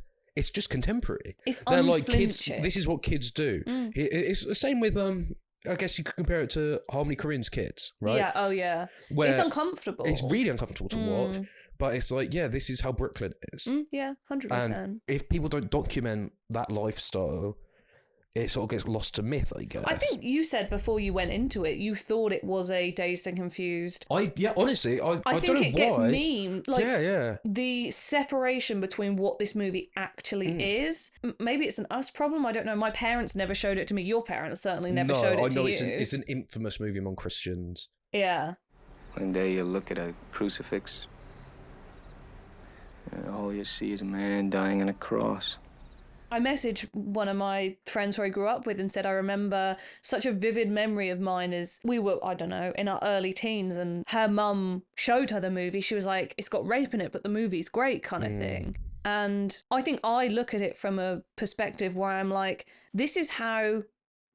just contemporary.
It's
They're like kids.
unflinching.
This is what kids do. It's the same with I guess you could compare it to Harmony Korine's Kids, right?
Yeah. Oh yeah.
Where
it's uncomfortable.
It's really uncomfortable to watch. But it's like, this is how Brooklyn is.
Yeah, 100%.
And if people don't document that lifestyle, it sort of gets lost to myth, I guess.
I think you said before you went into it, you thought it was a Dazed and Confused.
Honestly, I
think
don't know
it gets
why.
memed. Like,
yeah.
The separation between what this movie actually is. Maybe it's an us problem. I don't know. My parents never showed it to me. Your parents certainly never showed it to you.
It's an infamous movie among Christians.
Yeah.
One day you look at a crucifix, and all you see is a man dying on a cross.
I messaged one of my friends who I grew up with and said, I remember such a vivid memory of mine as we were, I don't know, in our early teens, and her mum showed her the movie. She was like, it's got rape in it, but the movie's great kind of thing. And I think I look at it from a perspective where I'm like, this is how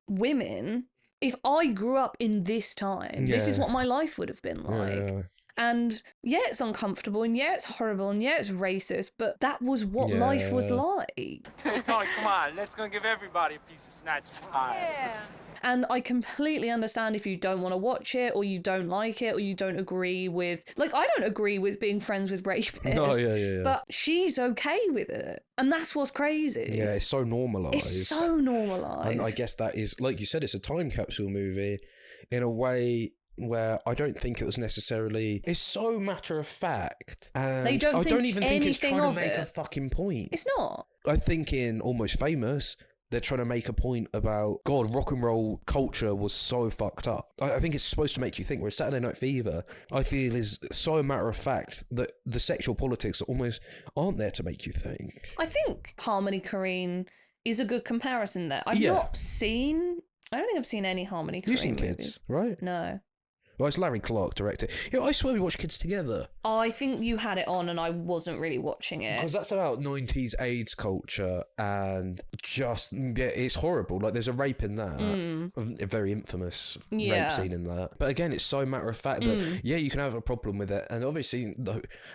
women, if I grew up in this time, this is what my life would have been like.
Yeah.
And yeah, it's uncomfortable, and yeah, it's horrible, and yeah, it's racist, but that was what life was like.
Hey, Tony, come on. Let's go give everybody a piece of snatch pie.
Yeah.
And I completely understand if you don't want to watch it, or you don't like it, or you don't agree with... Like, I don't agree with being friends with rapists.
No, yeah.
But she's okay with it. And that's what's crazy.
Yeah, it's so normalised.
It's so normalised.
And I guess that is, like you said, it's a time capsule movie in a way where I don't think it was necessarily... It's so matter of fact. And
they don't
I
think
don't even think it's
anything
trying
of
to make
it.
a fucking point.
It's not.
I think in Almost Famous, they're trying to make a point about, God, rock and roll culture was so fucked up. I think it's supposed to make you think, whereas Saturday Night Fever, I feel, is so matter of fact that the sexual politics almost aren't there to make you think.
I think Harmony Korine is a good comparison there. I don't think I've seen any Harmony Korine
You've seen
movies.
Kids, right?
No.
Well, it's Larry Clark directed. Yeah, I swear we watched Kids together.
I think you had it on and I wasn't really watching it.
Because that's about 90s AIDS culture and just, it's horrible. Like, there's a rape in that. A very infamous rape scene in that. But again, it's so matter of fact that, yeah, you can have a problem with it. And obviously,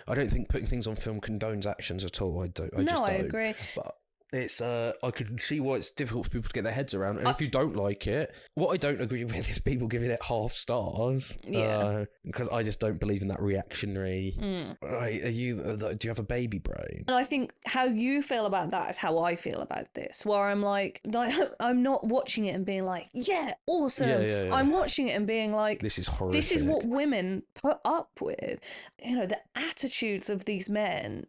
I don't think putting things on film condones actions at all. I just don't.
I agree.
But it's I can see why it's difficult for people to get their heads around, and if you don't like it, what I don't agree with is people giving it half stars. Because I just don't believe in that reactionary. Right, do you have a baby brain?
And I think how you feel about that is how I feel about this, where I'm like I'm not watching it and being like, yeah, awesome.
Yeah.
I'm watching it and being like,
this is horrific.
This is what women put up with. You know, the attitudes of these men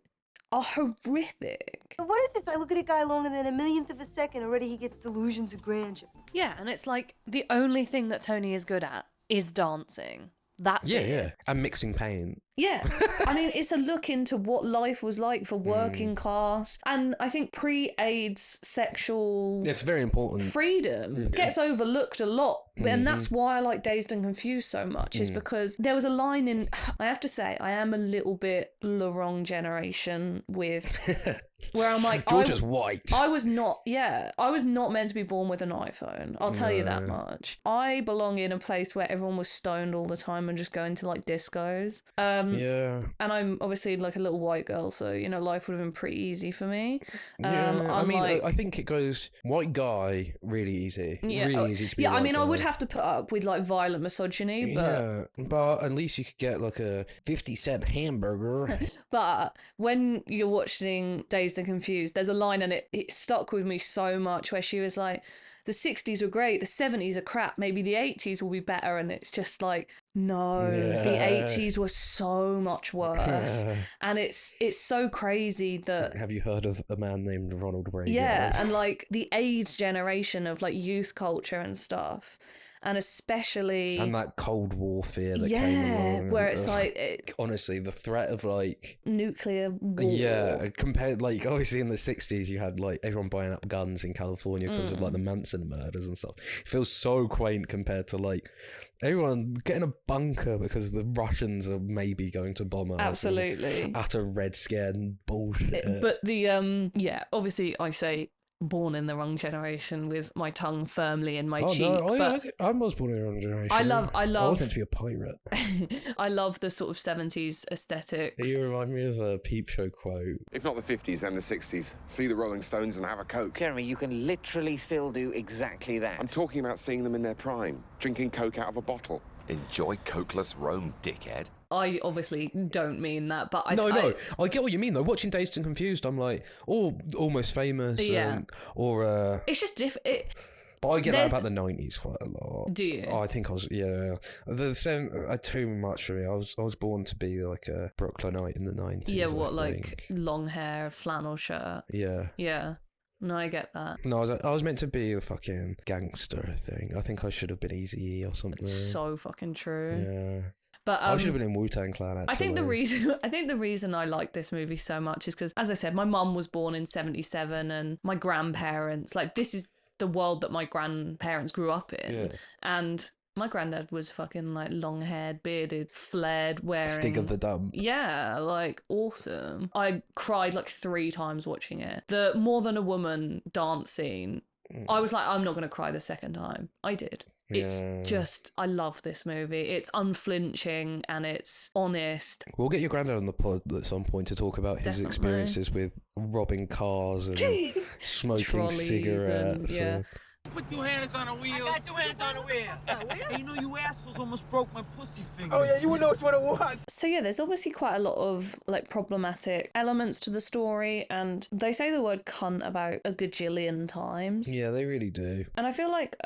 are horrific.
What is this? I look at a guy longer than a millionth of a second, already he gets delusions of grandeur.
Yeah, and it's like the only thing that Tony is good at is dancing. That's it.
Yeah, and mixing paint.
Yeah, I mean, it's a look into what life was like for working class, and I think pre-AIDS sexual
It's very important.
freedom gets overlooked a lot, and that's why I like Dazed and Confused so much, is because there was a line in, I have to say, I am a little bit the wrong generation with, where I'm like,
Georgia's white.
I was not meant to be born with an iPhone, I'll tell you that much. I belong in a place where everyone was stoned all the time and just going to like discos.
Yeah.
And I'm obviously like a little white girl, so, you know, life would have been pretty easy for me.
I mean, I think it goes white guy, really easy. Really easy to be
I mean, I would
guy.
have to put up with like violent misogyny, but
but at least you could get like a 50-cent hamburger.
but when you're watching Dazed and Confused, there's a line, and it stuck with me so much, where she was like, the 60s were great, the 70s are crap, maybe the 80s will be better. And it's just like, no, the 80s were so much worse. And it's so crazy that...
Have you heard of a man named Ronald Reagan?
Yeah, and like the AIDS generation of like youth culture and stuff. And especially...
And that Cold War fear that came along.
Where it's like...
honestly, the threat of like...
nuclear war.
Yeah, compared, like, obviously in the 60s you had like everyone buying up guns in California because of like the Manson murders and stuff. It feels so quaint compared to like everyone getting a bunker because the Russians are maybe going to bomb us.
Absolutely.
Utter red scare and bullshit.
But the, obviously I say... born in the wrong generation with my tongue firmly in my cheek.
I was born in the wrong generation.
I love.
I was meant to be a pirate.
I love the sort of 70s aesthetics.
You remind me of a Peep Show quote.
If not the 50s, then the 60s. See the Rolling Stones and have a Coke.
Jeremy, you can literally still do exactly that.
I'm talking about seeing them in their prime, drinking Coke out of a bottle. Enjoy Cokeless Rome, dickhead.
I obviously don't mean that, but I
get what you mean though. Watching Dazed and Confused, I'm like, Almost Famous, or
it's just different.
But I get that about the 90s quite a lot.
Do you?
I think I was, the same. Too much for me. I was born to be like a Brooklynite in the 90s.
Yeah, like long hair, flannel shirt.
Yeah.
Yeah. No, I get that.
No, I was meant to be a fucking gangster, I think I should have been Eazy-E or something.
It's so fucking true.
Yeah.
But
I should have been in Wu-Tang Clan, actually.
I think the reason I like this movie so much is because, as I said, my mum was born in 77 and my grandparents, like, this is the world that my grandparents grew up in. Yeah. And my granddad was fucking like long-haired, bearded, flared, wearing...
Stig of the Dump.
Yeah, like awesome. I cried like 3 times watching it. The More Than a Woman dance scene, I was like, I'm not going to cry the second time. I did. It's just, I love this movie. It's unflinching and it's honest.
We'll get your granddad on the pod at some point to talk about his experiences with robbing cars and smoking cigarettes.
Put 2 hands on the wheel.
I got 2 hands on the wheel.
Hey, you know you assholes almost broke my pussy finger.
Oh, yeah, you would know what it was.
So yeah, there's obviously quite a lot of like problematic elements to the story, and they say the word cunt about a gajillion times.
Yeah, they really do.
And I feel like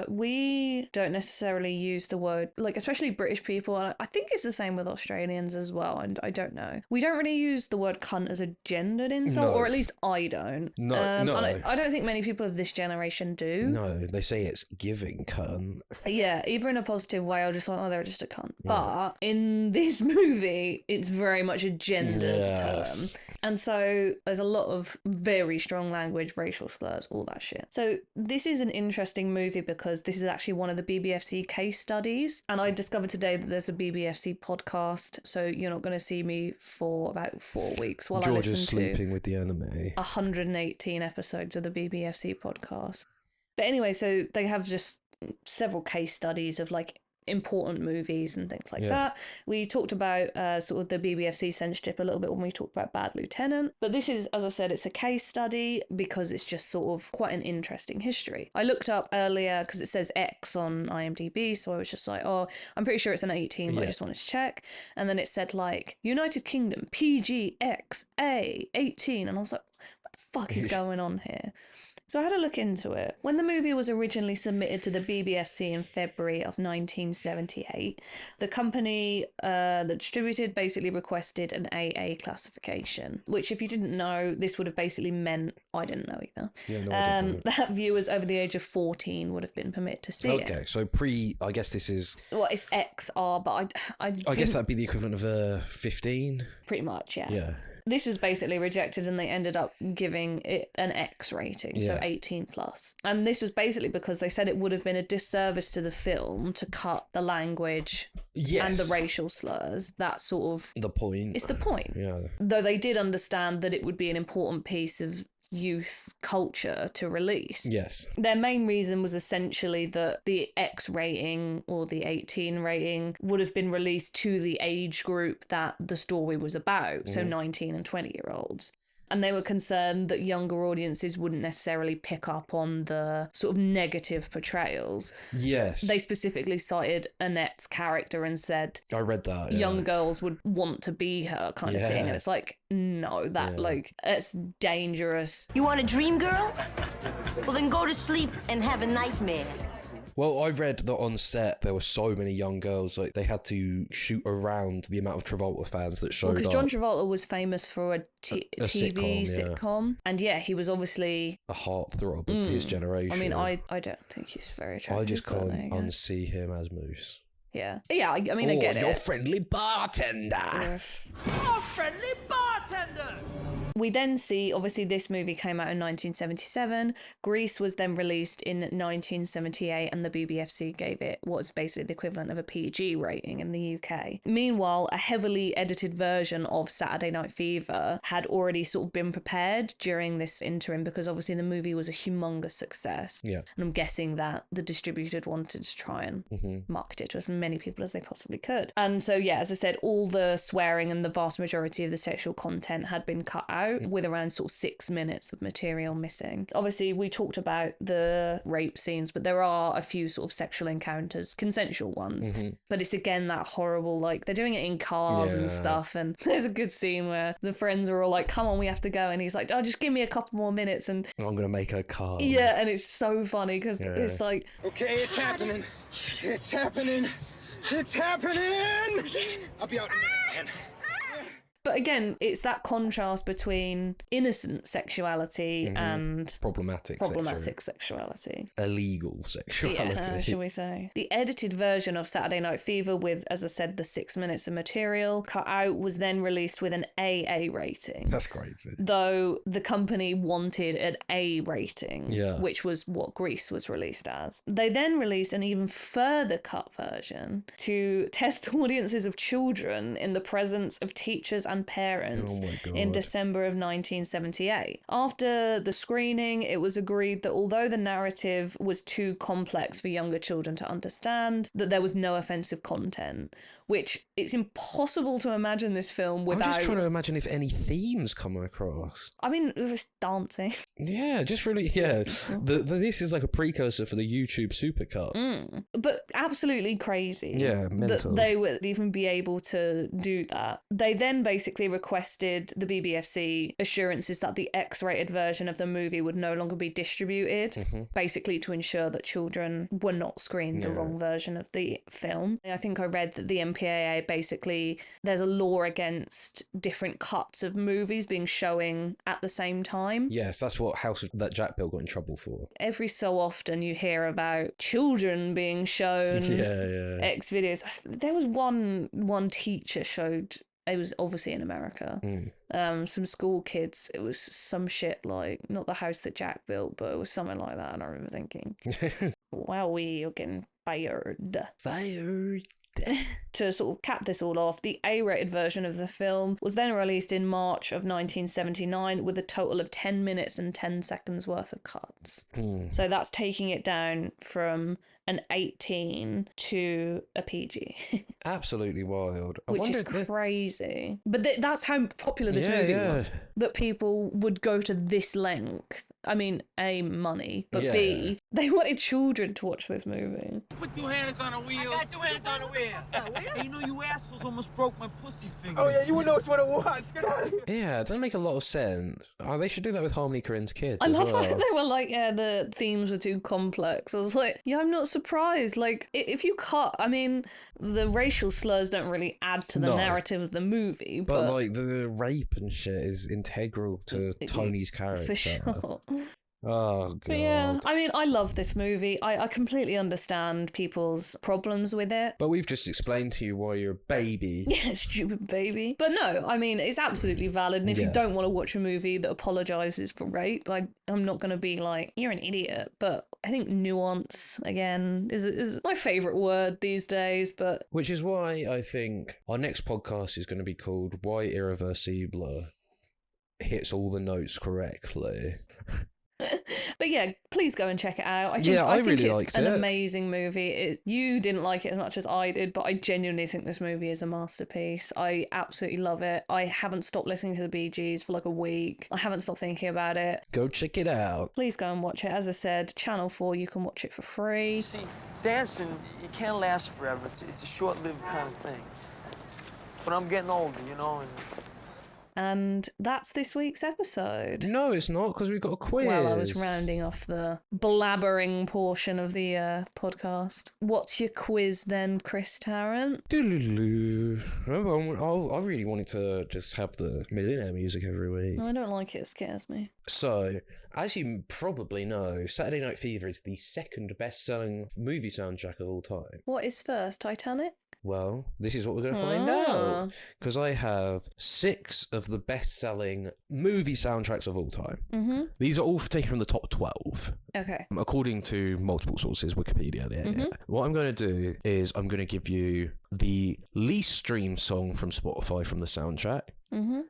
we don't necessarily use the word, like especially British people, and I think it's the same with Australians as well, and I don't know. We don't really use the word cunt as a gendered insult,
No.
or at least I don't.
No, no.
And I don't think many people of this generation do.
No, they say it's giving cunt.
Yeah, either in a positive way or just like, oh, they're just a cunt.
Yeah.
But in this movie, it's very much a gendered term. And so there's a lot of very strong language, racial slurs, all that shit. So this is an interesting movie because this is actually one of the BBFC case studies. And I discovered today that there's a BBFC podcast. So you're not going to see me for about 4 weeks while
George
I listen
is sleeping with the enemy.
118 episodes of the BBFC podcast. But anyway, so they have just several case studies of like important movies and things like that. We talked about sort of the BBFC censorship a little bit when we talked about Bad Lieutenant. But this is, as I said, it's a case study because it's just sort of quite an interesting history. I looked up earlier because it says X on IMDb, so I was just like, oh, I'm pretty sure it's an 18, but I just wanted to check. And then it said like United Kingdom, PG, X, A, 18. And I was like, what the fuck is going on here? So I had a look into it. When the movie was originally submitted to the BBFC in February of 1978, the company that distributed basically requested an AA classification, which if you didn't know, this would have basically meant, I didn't know either,
Yeah, no, I didn't know.
that viewers over the age of 14 would have been permitted to see it.
Okay, so I guess this is...
Well, it's XR, but I
guess that'd be the equivalent of a 15?
Pretty much, yeah.
Yeah.
This was basically rejected and they ended up giving it an X rating, so
Yeah.
18 plus. And this was basically because they said it would have been a disservice to the film to cut the language and the racial slurs. That's sort of
the point.
It's the point.
Yeah.
Though they did understand that it would be an important piece of youth culture to release.
Yes.
Their main reason was essentially that the X rating or the 18 rating would have been released to the age group that the story was about, so 19 and 20-year-olds. And they were concerned that younger audiences wouldn't necessarily pick up on the sort of negative portrayals.
Yes.
They specifically cited Annette's character and said
I read that. Yeah.
young girls would want to be her kind of thing. And it's like, no, that like, it's dangerous.
You want a dream girl? Well, then go to sleep and have a nightmare.
Well, I read that on set there were so many young girls, like they had to shoot around the amount of Travolta fans that showed
Because
up.
John Travolta was famous for a TV
sitcom, yeah.
sitcom. And yeah, he was obviously
A heartthrob of his generation.
I mean, I don't think he's very attractive.
I just
but there
can't
you go.
unsee him as Moose.
Yeah. Yeah, I mean, I get
your
it.
friendly bartender.
Oh, friendly bartender!
We then see, obviously, this movie came out in 1977. Grease was then released in 1978, and the BBFC gave it what's basically the equivalent of a PG rating in the UK. Meanwhile, a heavily edited version of Saturday Night Fever had already sort of been prepared during this interim because obviously the movie was a humongous success.
Yeah.
And I'm guessing that the distributor wanted to try and market it to as many people as they possibly could. And so, yeah, as I said, all the swearing and the vast majority of the sexual content had been cut out with around sort of 6 minutes of material missing. Obviously, we talked about the rape scenes, but there are a few sort of sexual encounters, consensual ones. But it's again that horrible, like they're doing it in cars and stuff. And there's a good scene where the friends are all like, come on, we have to go. And he's like, oh, just give me a couple more minutes. And
I'm going to make her come.
yeah, and it's so funny because it's like,
Okay, it's happening. It's happening. It's happening! I'll be out in a minute, man.
but again, it's that contrast between innocent sexuality and
Problematic
sexuality.
Illegal sexuality.
Yeah, how shall we say? The edited version of Saturday Night Fever with, as I said, the 6 minutes of material cut out was then released with an AA rating.
That's crazy.
Though the company wanted an A rating,
Yeah.
which was what Grease was released as. They then released an even further cut version to test audiences of children in the presence of teachers and parents
Oh my God.
in December of 1978. After the screening, it was agreed that although the narrative was too complex for younger children to understand, that there was no offensive content. which it's impossible to imagine this film
I'm
without.
just trying to imagine if any themes come across.
I mean, it was dancing.
Yeah, just really, yeah. This is like a precursor for the YouTube supercut.
But absolutely crazy.
Yeah, mental.
That they would even be able to do that. They then basically requested the BBFC assurances that the X-rated version of the movie would no longer be distributed, basically to ensure that children were not screened the wrong version of the film. I think I read that the MPAA basically, there's a law against different cuts of movies being showing at the same time.
Yes, that's what that Jack Bill got in trouble for.
Every so often you hear about children being shown X videos. There was one teacher showed, it was obviously in America, some school kids, it was some shit like, not the house that Jack built, but it was something like that, and I remember thinking, wow, you're getting fired. To sort of cap this all off, the A-rated version of the film was then released in March of 1979 with a total of 10 minutes and 10 seconds worth of cuts. So that's taking it down from an 18 to a PG. Absolutely
wild.
Which is crazy. But that's how popular this movie was. That people would go to this length. I mean, A, money, but B, they wanted children to watch this movie.
Put your hands on the wheel. I got two hands on the wheel. Hey, you know you assholes almost broke my pussy finger.
Oh yeah, you would know which one it was. Get out of here.
Yeah, it doesn't make a lot of sense. Oh, they should do that with Harmony Korine's kids
I
as
love
well.
how they were like, yeah, the themes were too complex. I was like, yeah, I'm not surprised. Like, if you cut, I mean, the racial slurs don't really add to the narrative of the movie.
But like, the rape and shit is integral to Tony's character.
For sure.
Oh, God.
But yeah, I mean, I love this movie. I completely understand people's problems with it.
But we've just explained to you why you're a baby.
Yeah, stupid baby. But no, I mean, it's absolutely valid. And if you don't want to watch a movie that apologizes for rape, I'm not going to be like, you're an idiot. But I think nuance, again, is my favorite word these days. But
which is why I think our next podcast is going to be called Why Irreversible Hits All the Notes Correctly.
But yeah, please go and check it out. I think
really
it's
liked
an
it.
amazing movie. You didn't like it as much as I did, but I genuinely think this movie is a masterpiece. I absolutely love it. I haven't stopped listening to the Bee Gees for like a week. I haven't stopped thinking about it.
Go check it out.
Please go and watch it. As I said, Channel 4, you can watch it for free.
See, dancing, it can't last forever. It's a short-lived kind of thing. But I'm getting older, you know,
And that's this week's episode.
No, it's not, because we've got a quiz.
Well, I was rounding off the blabbering portion of the podcast. What's your quiz then, Chris Tarrant?
I really wanted to just have the millionaire music every week.
No, I don't like it. It scares me.
So, as you probably know, Saturday Night Fever is the second best-selling movie soundtrack of all time.
What is first, Titanic?
Well, this is what we're going to find out. Because I have 6 of the best-selling movie soundtracks of all time.
Mm-hmm.
These are all taken from the top 12.
Okay.
According to multiple sources, Wikipedia. What I'm going to do is I'm going to give you the least streamed song from Spotify from the soundtrack,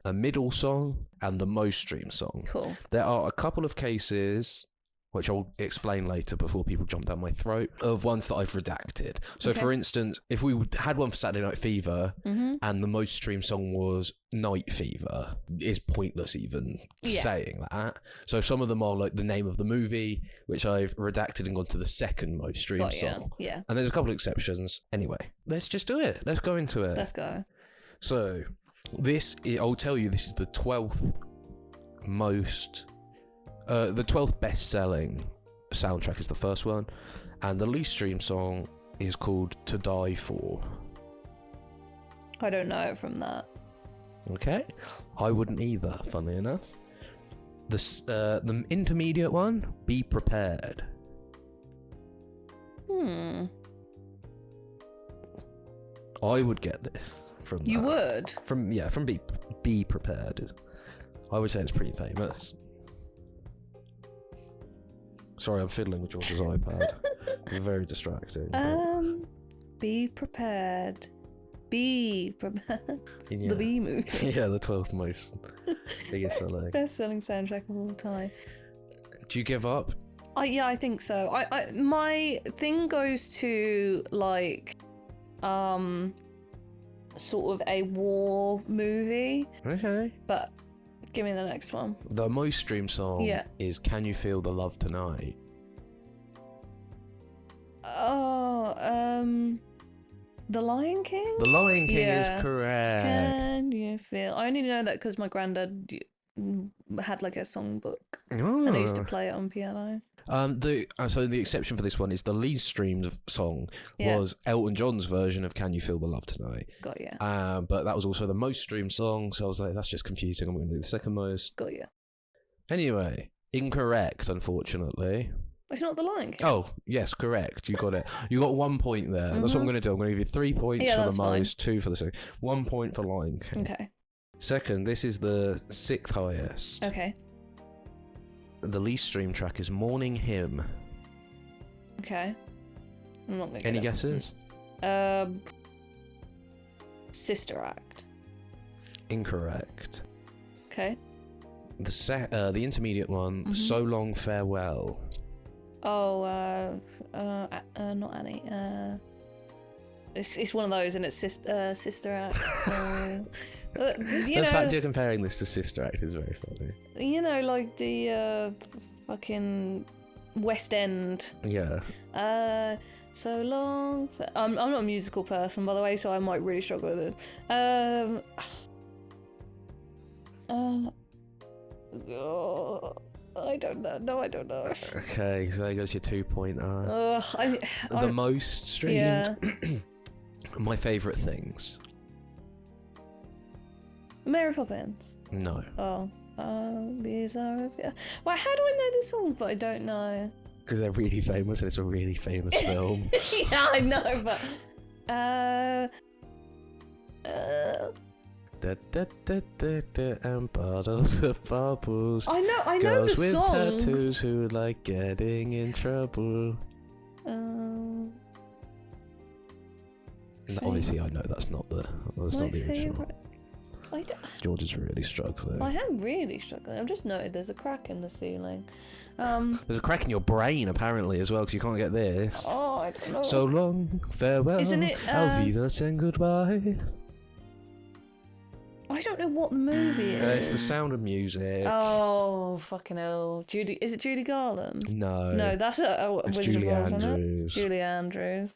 a middle song, and the most streamed song.
Cool.
There are a couple of cases, which I'll explain later before people jump down my throat, of ones that I've redacted. So, for instance, if we had one for Saturday Night Fever and the most streamed song was Night Fever, it's pointless even saying that. So some of them are like the name of the movie, which I've redacted and gone to the second most streamed song.
Yeah.
And there's a couple of exceptions. Anyway, let's just do it. Let's go into it.
Let's go.
So, I'll tell you, this is the 12th the 12th best-selling soundtrack is the first one, and the least streamed song is called To Die For.
I don't know it from that.
Okay, I wouldn't either, funnily enough. The intermediate one, Be Prepared. I would get this from that.
You would?
From Be Prepared. I would say it's pretty famous. Sorry, I'm fiddling with George's iPad. Very distracting.
Be prepared. Be prepared.
Yeah.
The Bee movie.
Yeah, the 12th most biggest selling.
Best selling soundtrack of all time.
Do you give up?
Yeah, I think so. I my thing goes to like sort of a war movie.
Okay.
But give me the next one.
The most streamed song
Yeah.
is "Can You Feel the Love Tonight."
Oh, The Lion King?
The Lion King
Yeah.
is correct.
Can you feel? I only know that because my granddad had like a songbook, and I used to
Oh.
play it on piano.
So the exception for this one is the least streamed song
Yeah.
was Elton John's version of "Can You Feel the Love Tonight."
Got ya.
But that was also the most streamed song, so I was like, that's just confusing. I'm going to do the second most.
Got ya.
Anyway, incorrect, unfortunately.
It's not The Lion King.
Oh, yes, correct. You got it. You got 1 point there. That's what I'm
Mhm.
going to do. I'm going to give you 3 points
Yeah,
for
that's
the
fine.
most, 2 for the second. 1 point for Lion King.
Okay.
Second, this is the 6th highest.
Okay.
The least streamed track is "Morning Hymn."
Okay. I'm not gonna get
Any
it.
guesses?
Sister Act.
Incorrect.
Okay.
The intermediate one, "So Long Farewell."
Oh, not Annie. It's one of those, and it's Sister Act. You
The
know,
fact you're comparing this to Sister Act is very funny.
you know, like the fucking West End.
Yeah.
So long. I'm not a musical person, by the way, so I might really struggle with it. I don't know. No, I don't know.
Okay, so there goes your 2 point.
The
most streamed.
Yeah.
My favourite things.
Mary Poppins.
No.
Oh, these are. Well, how do I know the song, but I don't know?
Because they're really famous and it's a really famous film.
Yeah, I know, but
And bottles of bubbles.
I know
Girls
the
with
songs.
tattoos who like getting in trouble. Obviously, I know that's not the
my
original.
favourite.
George is really struggling.
I am really struggling. I've just noted there's a crack in the ceiling.
There's a crack in your brain apparently as well because you can't get this.
Oh, I don't know.
So long, farewell,
Isn't it,
Alvidas and goodbye.
I don't know what the movie is.
It's The Sound of Music.
Oh, fucking hell. Is it Judy Garland?
No.
No, that's a
It's
Wizard
Julie
of Oz, isn't it?
Andrews.
Julie Andrews.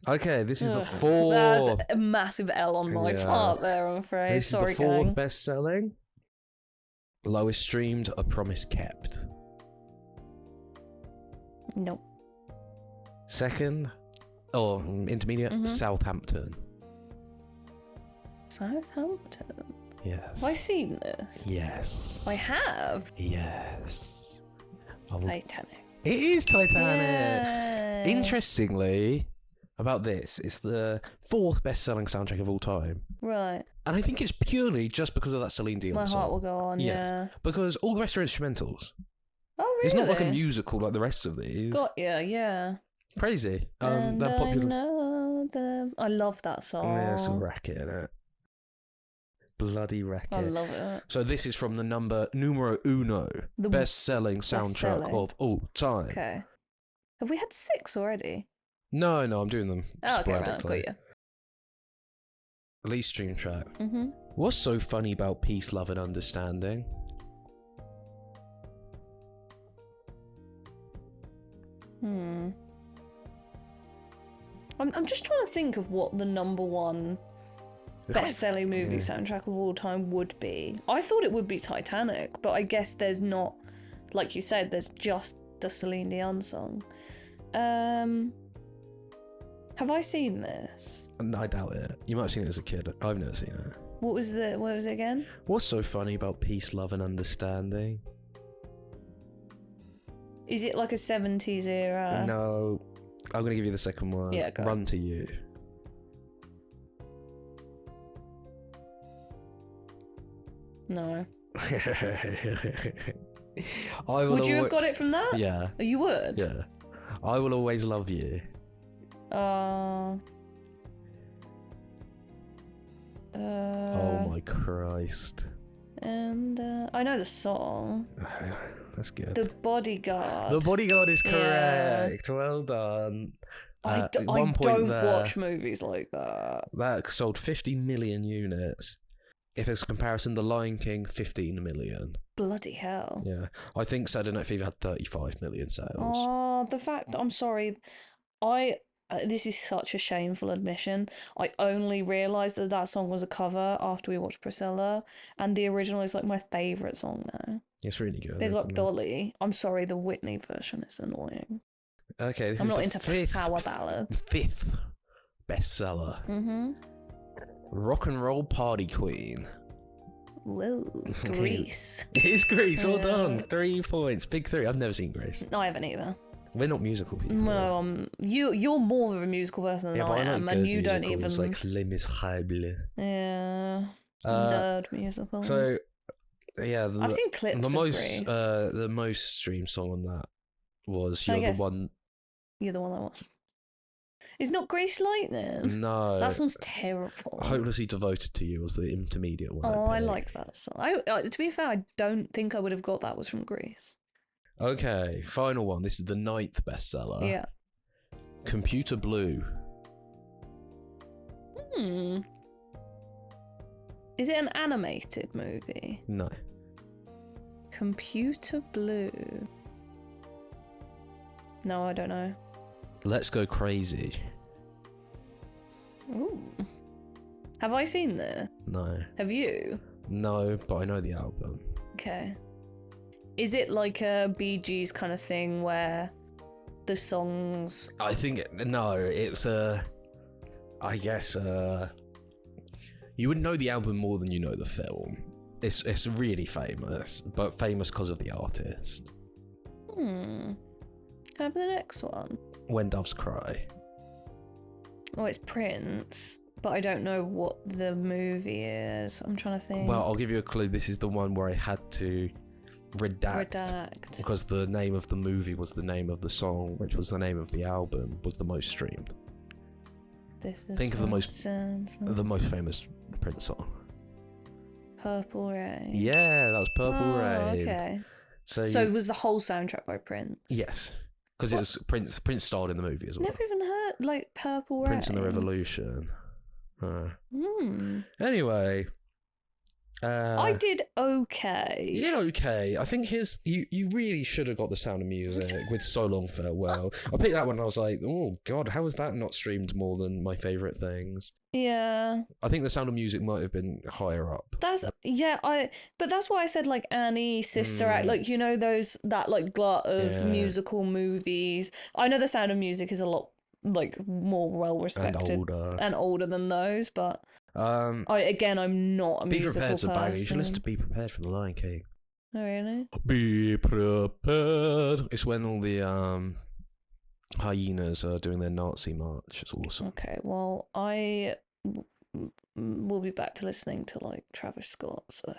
Okay, this is the
Ugh,
fourth.
That's a massive L on my
Yeah.
part there, I'm afraid.
This
Sorry,
is the fourth
gang.
best selling. Lowest streamed, A Promise Kept.
Nope.
Second, intermediate,
Mhm.
Southampton.
Southampton.
Yes.
Have I seen this?
Yes.
I have.
Yes. I will-
Titanic.
It is Titanic.
Yay.
Interestingly, about this, it's the fourth best-selling soundtrack of all time,
Right.
and I think it's purely just because of that Celine Dion
My
song.
heart will go on, yeah.
Because all the rest are instrumentals.
Oh, really?
It's not like a musical like the rest of these.
Got ya, yeah.
Crazy.
And
They're popular.
I know them. I love that song.
Oh, yeah, it's a racket in it. Bloody racket.
I love it.
So this is from the numero uno,
The
best-selling soundtrack
best-selling.
of all time.
Okay. Have we had 6 already?
No, I'm doing them
Oh, okay, right.
sporadically.
Got you.
Least stream track.
Mm-hmm.
What's so funny about peace, love, and understanding?
I'm just trying to think of what the number one best-selling movie
Yeah.
soundtrack of all time would be. I thought it would be Titanic, but I guess there's not, like you said, there's just the Celine Dion song. Have I seen this?
No, I doubt it. You might have seen it as a kid. I've never seen it.
What was it again?
What's so funny about peace, love, and understanding?
Is it like a 70s era?
No, I'm going to give you the second one.
Yeah, go.
Run to You.
No.
Would
you have got it from that?
Yeah.
Oh, you would?
Yeah. I Will Always Love You.
Oh
my Christ.
And I know the song.
That's good.
The Bodyguard.
The Bodyguard is
Yeah.
correct. Well done.
I
At one point
don't
there,
watch movies like that.
That sold 50 million units. If it's comparison, The Lion King, 15 million.
Bloody hell.
Yeah. I think Saturday Night Fever had 35 million sales.
Oh, the fact that I'm sorry, this is such a shameful admission. I only realised that that song was a cover after we watched Priscilla, and the original is like my favourite song now.
It's really good.
Big Up
isn't it?
Dolly. I'm sorry, the Whitney version is annoying.
Okay, this
I'm
is
not
the
into power ballads.
fifth bestseller.
Mm-hmm.
Rock and Roll Party Queen.
Whoa, Grease.
It's Grease, well
Yeah.
done. 3 points. Big 3. I've never seen Grease.
No, I haven't either.
We're not musical people.
No, you're more of a musical person than
Yeah, but
I
I like
am,
good
and you don't
musicals,
even.
like Les Miserables.
Yeah.
Uh,
Nerd musicals.
So, yeah,
I've seen clips
The
of
most,
Grease.
the most streamed song on that was
I
"You're
guess.
the One."
You're the one I watched. It's not Grease Lightning.
No,
That song's terrible.
"Hopelessly Devoted to You" was the intermediate one.
Oh, I
picked.
like that song. To be fair, I don't think I would have got that was from Grease.
Okay, final one. This is the 9th bestseller.
Yeah.
Computer Blue.
Is it an animated movie?
No.
Computer Blue. No, I don't know.
Let's Go Crazy.
Ooh. Have I seen this?
No.
Have you?
No, but I know the album.
Okay. Is it like a Bee Gees kind of thing where the songs...
I think no, it's I guess you would know the album more than you know the film. It's really famous, but famous because of the artist.
Can I have the next one?
When Doves Cry.
Oh, it's Prince, but I don't know what the movie is. I'm trying to think.
Well, I'll give you a clue. This is the one where I had to redact because the name of the movie was the name of the song, which was the name of the album, was the most streamed.
This is
Think of the
what
most
sounds like
famous Prince song.
Purple Rain.
Yeah, that was Purple Rain.
Okay.
So
it was the whole soundtrack by Prince.
yes, because it was Prince. Prince starred in the movie as well.
Never even heard like Purple Rain.
Prince and the Revolution. Anyway,
I did okay.
You did okay. I think you really should have got The Sound of Music with So Long Farewell. I picked that one and I was like, oh god, how is that not streamed more than my favourite things?
Yeah.
I think The Sound of Music might have been higher up.
But that's why I said like Annie, Sister Act, like you know that like glut of musical movies. I know The Sound of Music is a lot like more well respected and older than those, but I'm not a
Be
musical
Prepared to bang. You should
person.
listen to Be Prepared from The Lion King.
Oh really?
Be prepared. It's when all the hyenas are doing their Nazi march. It's awesome.
Okay, well I will be back to listening to like Travis Scott. So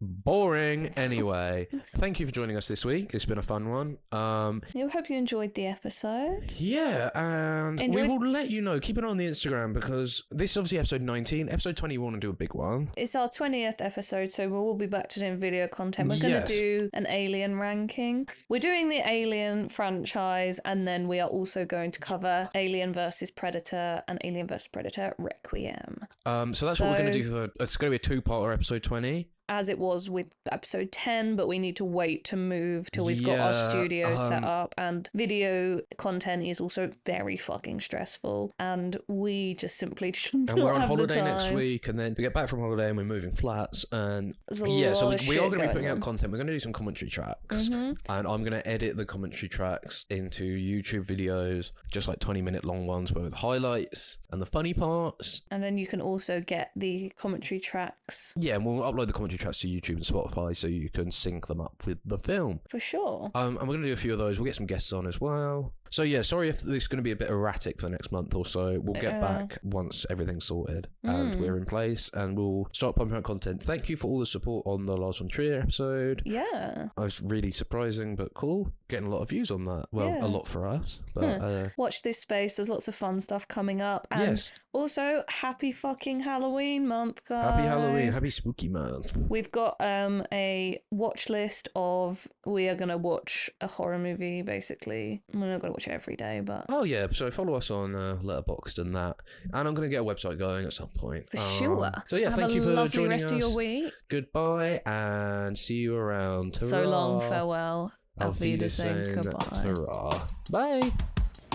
Boring. Anyway, thank you for joining us this week. It's been a fun one.
I hope you enjoyed the episode.
Yeah, and we will let you know. Keep an eye on the Instagram because this is obviously episode 19. Episode 20, we want to do a big one.
It's our 20th episode, so we will be back to doing video content. We're going to do an Alien ranking. We're doing the Alien franchise, and then we are also going to cover Alien vs. Predator and Alien vs. Predator Requiem.
So that's what we're going to do. It's going to be a 2-parter episode 20.
As it was with episode 10, but we need to wait to move till we've got our studio set up, and video content is also very fucking stressful, and we just simply
And we're on
have the
holiday next
time.
week, and then we get back from holiday and we're moving flats, and
There's a
so
lot of
we are
shit
going to be putting
going
out
on.
content. We're going to do some commentary tracks,
Mhm.
and I'm going to edit the commentary tracks into YouTube videos, just like 20-minute long ones, but with highlights and the funny parts.
And then you can also get the commentary tracks.
Yeah, and we'll upload the commentary tracks to YouTube and Spotify so you can sync them up with the film.
For sure.
And we're going to do a few of those. We'll get some guests on as well. So yeah, sorry if this is going to be a bit erratic for the next month or so. We'll get
Yeah.
back once everything's sorted and
Mm.
we're in place, and we'll start pumping out content. Thank you for all the support on the Lars von Trier episode.
Yeah.
It was really surprising but cool. Getting a lot of views on that. Well,
Yeah.
a lot for us. But
Watch this space. There's lots of fun stuff coming up. And
Yes.
also, happy fucking Halloween month, guys.
happy Halloween, happy spooky month.
We've got a watch list of, we are going to watch a horror movie, basically. We're not going to watch watch it every day, but
Oh yeah, so follow us on Letterboxd and that, and I'm going to get a website going at some point.
for sure.
So yeah,
Have
thank
a
you for
lovely
joining
rest
us.
of your week.
Goodbye, and see you around.
So long,
Ta-ra.
farewell. Auf Wiedersehen, goodbye.
Ta-ra. Bye.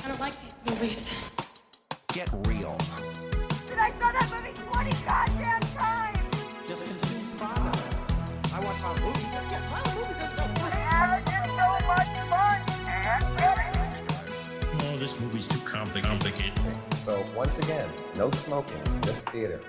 I don't like these movies.
Get real.
Dude, I saw that movie 20 goddamn times.
Just consume product. I watch my movies. Yeah, my movies are so funny.
Oh, this movie's too complicated.
So once again, no smoking in this theater.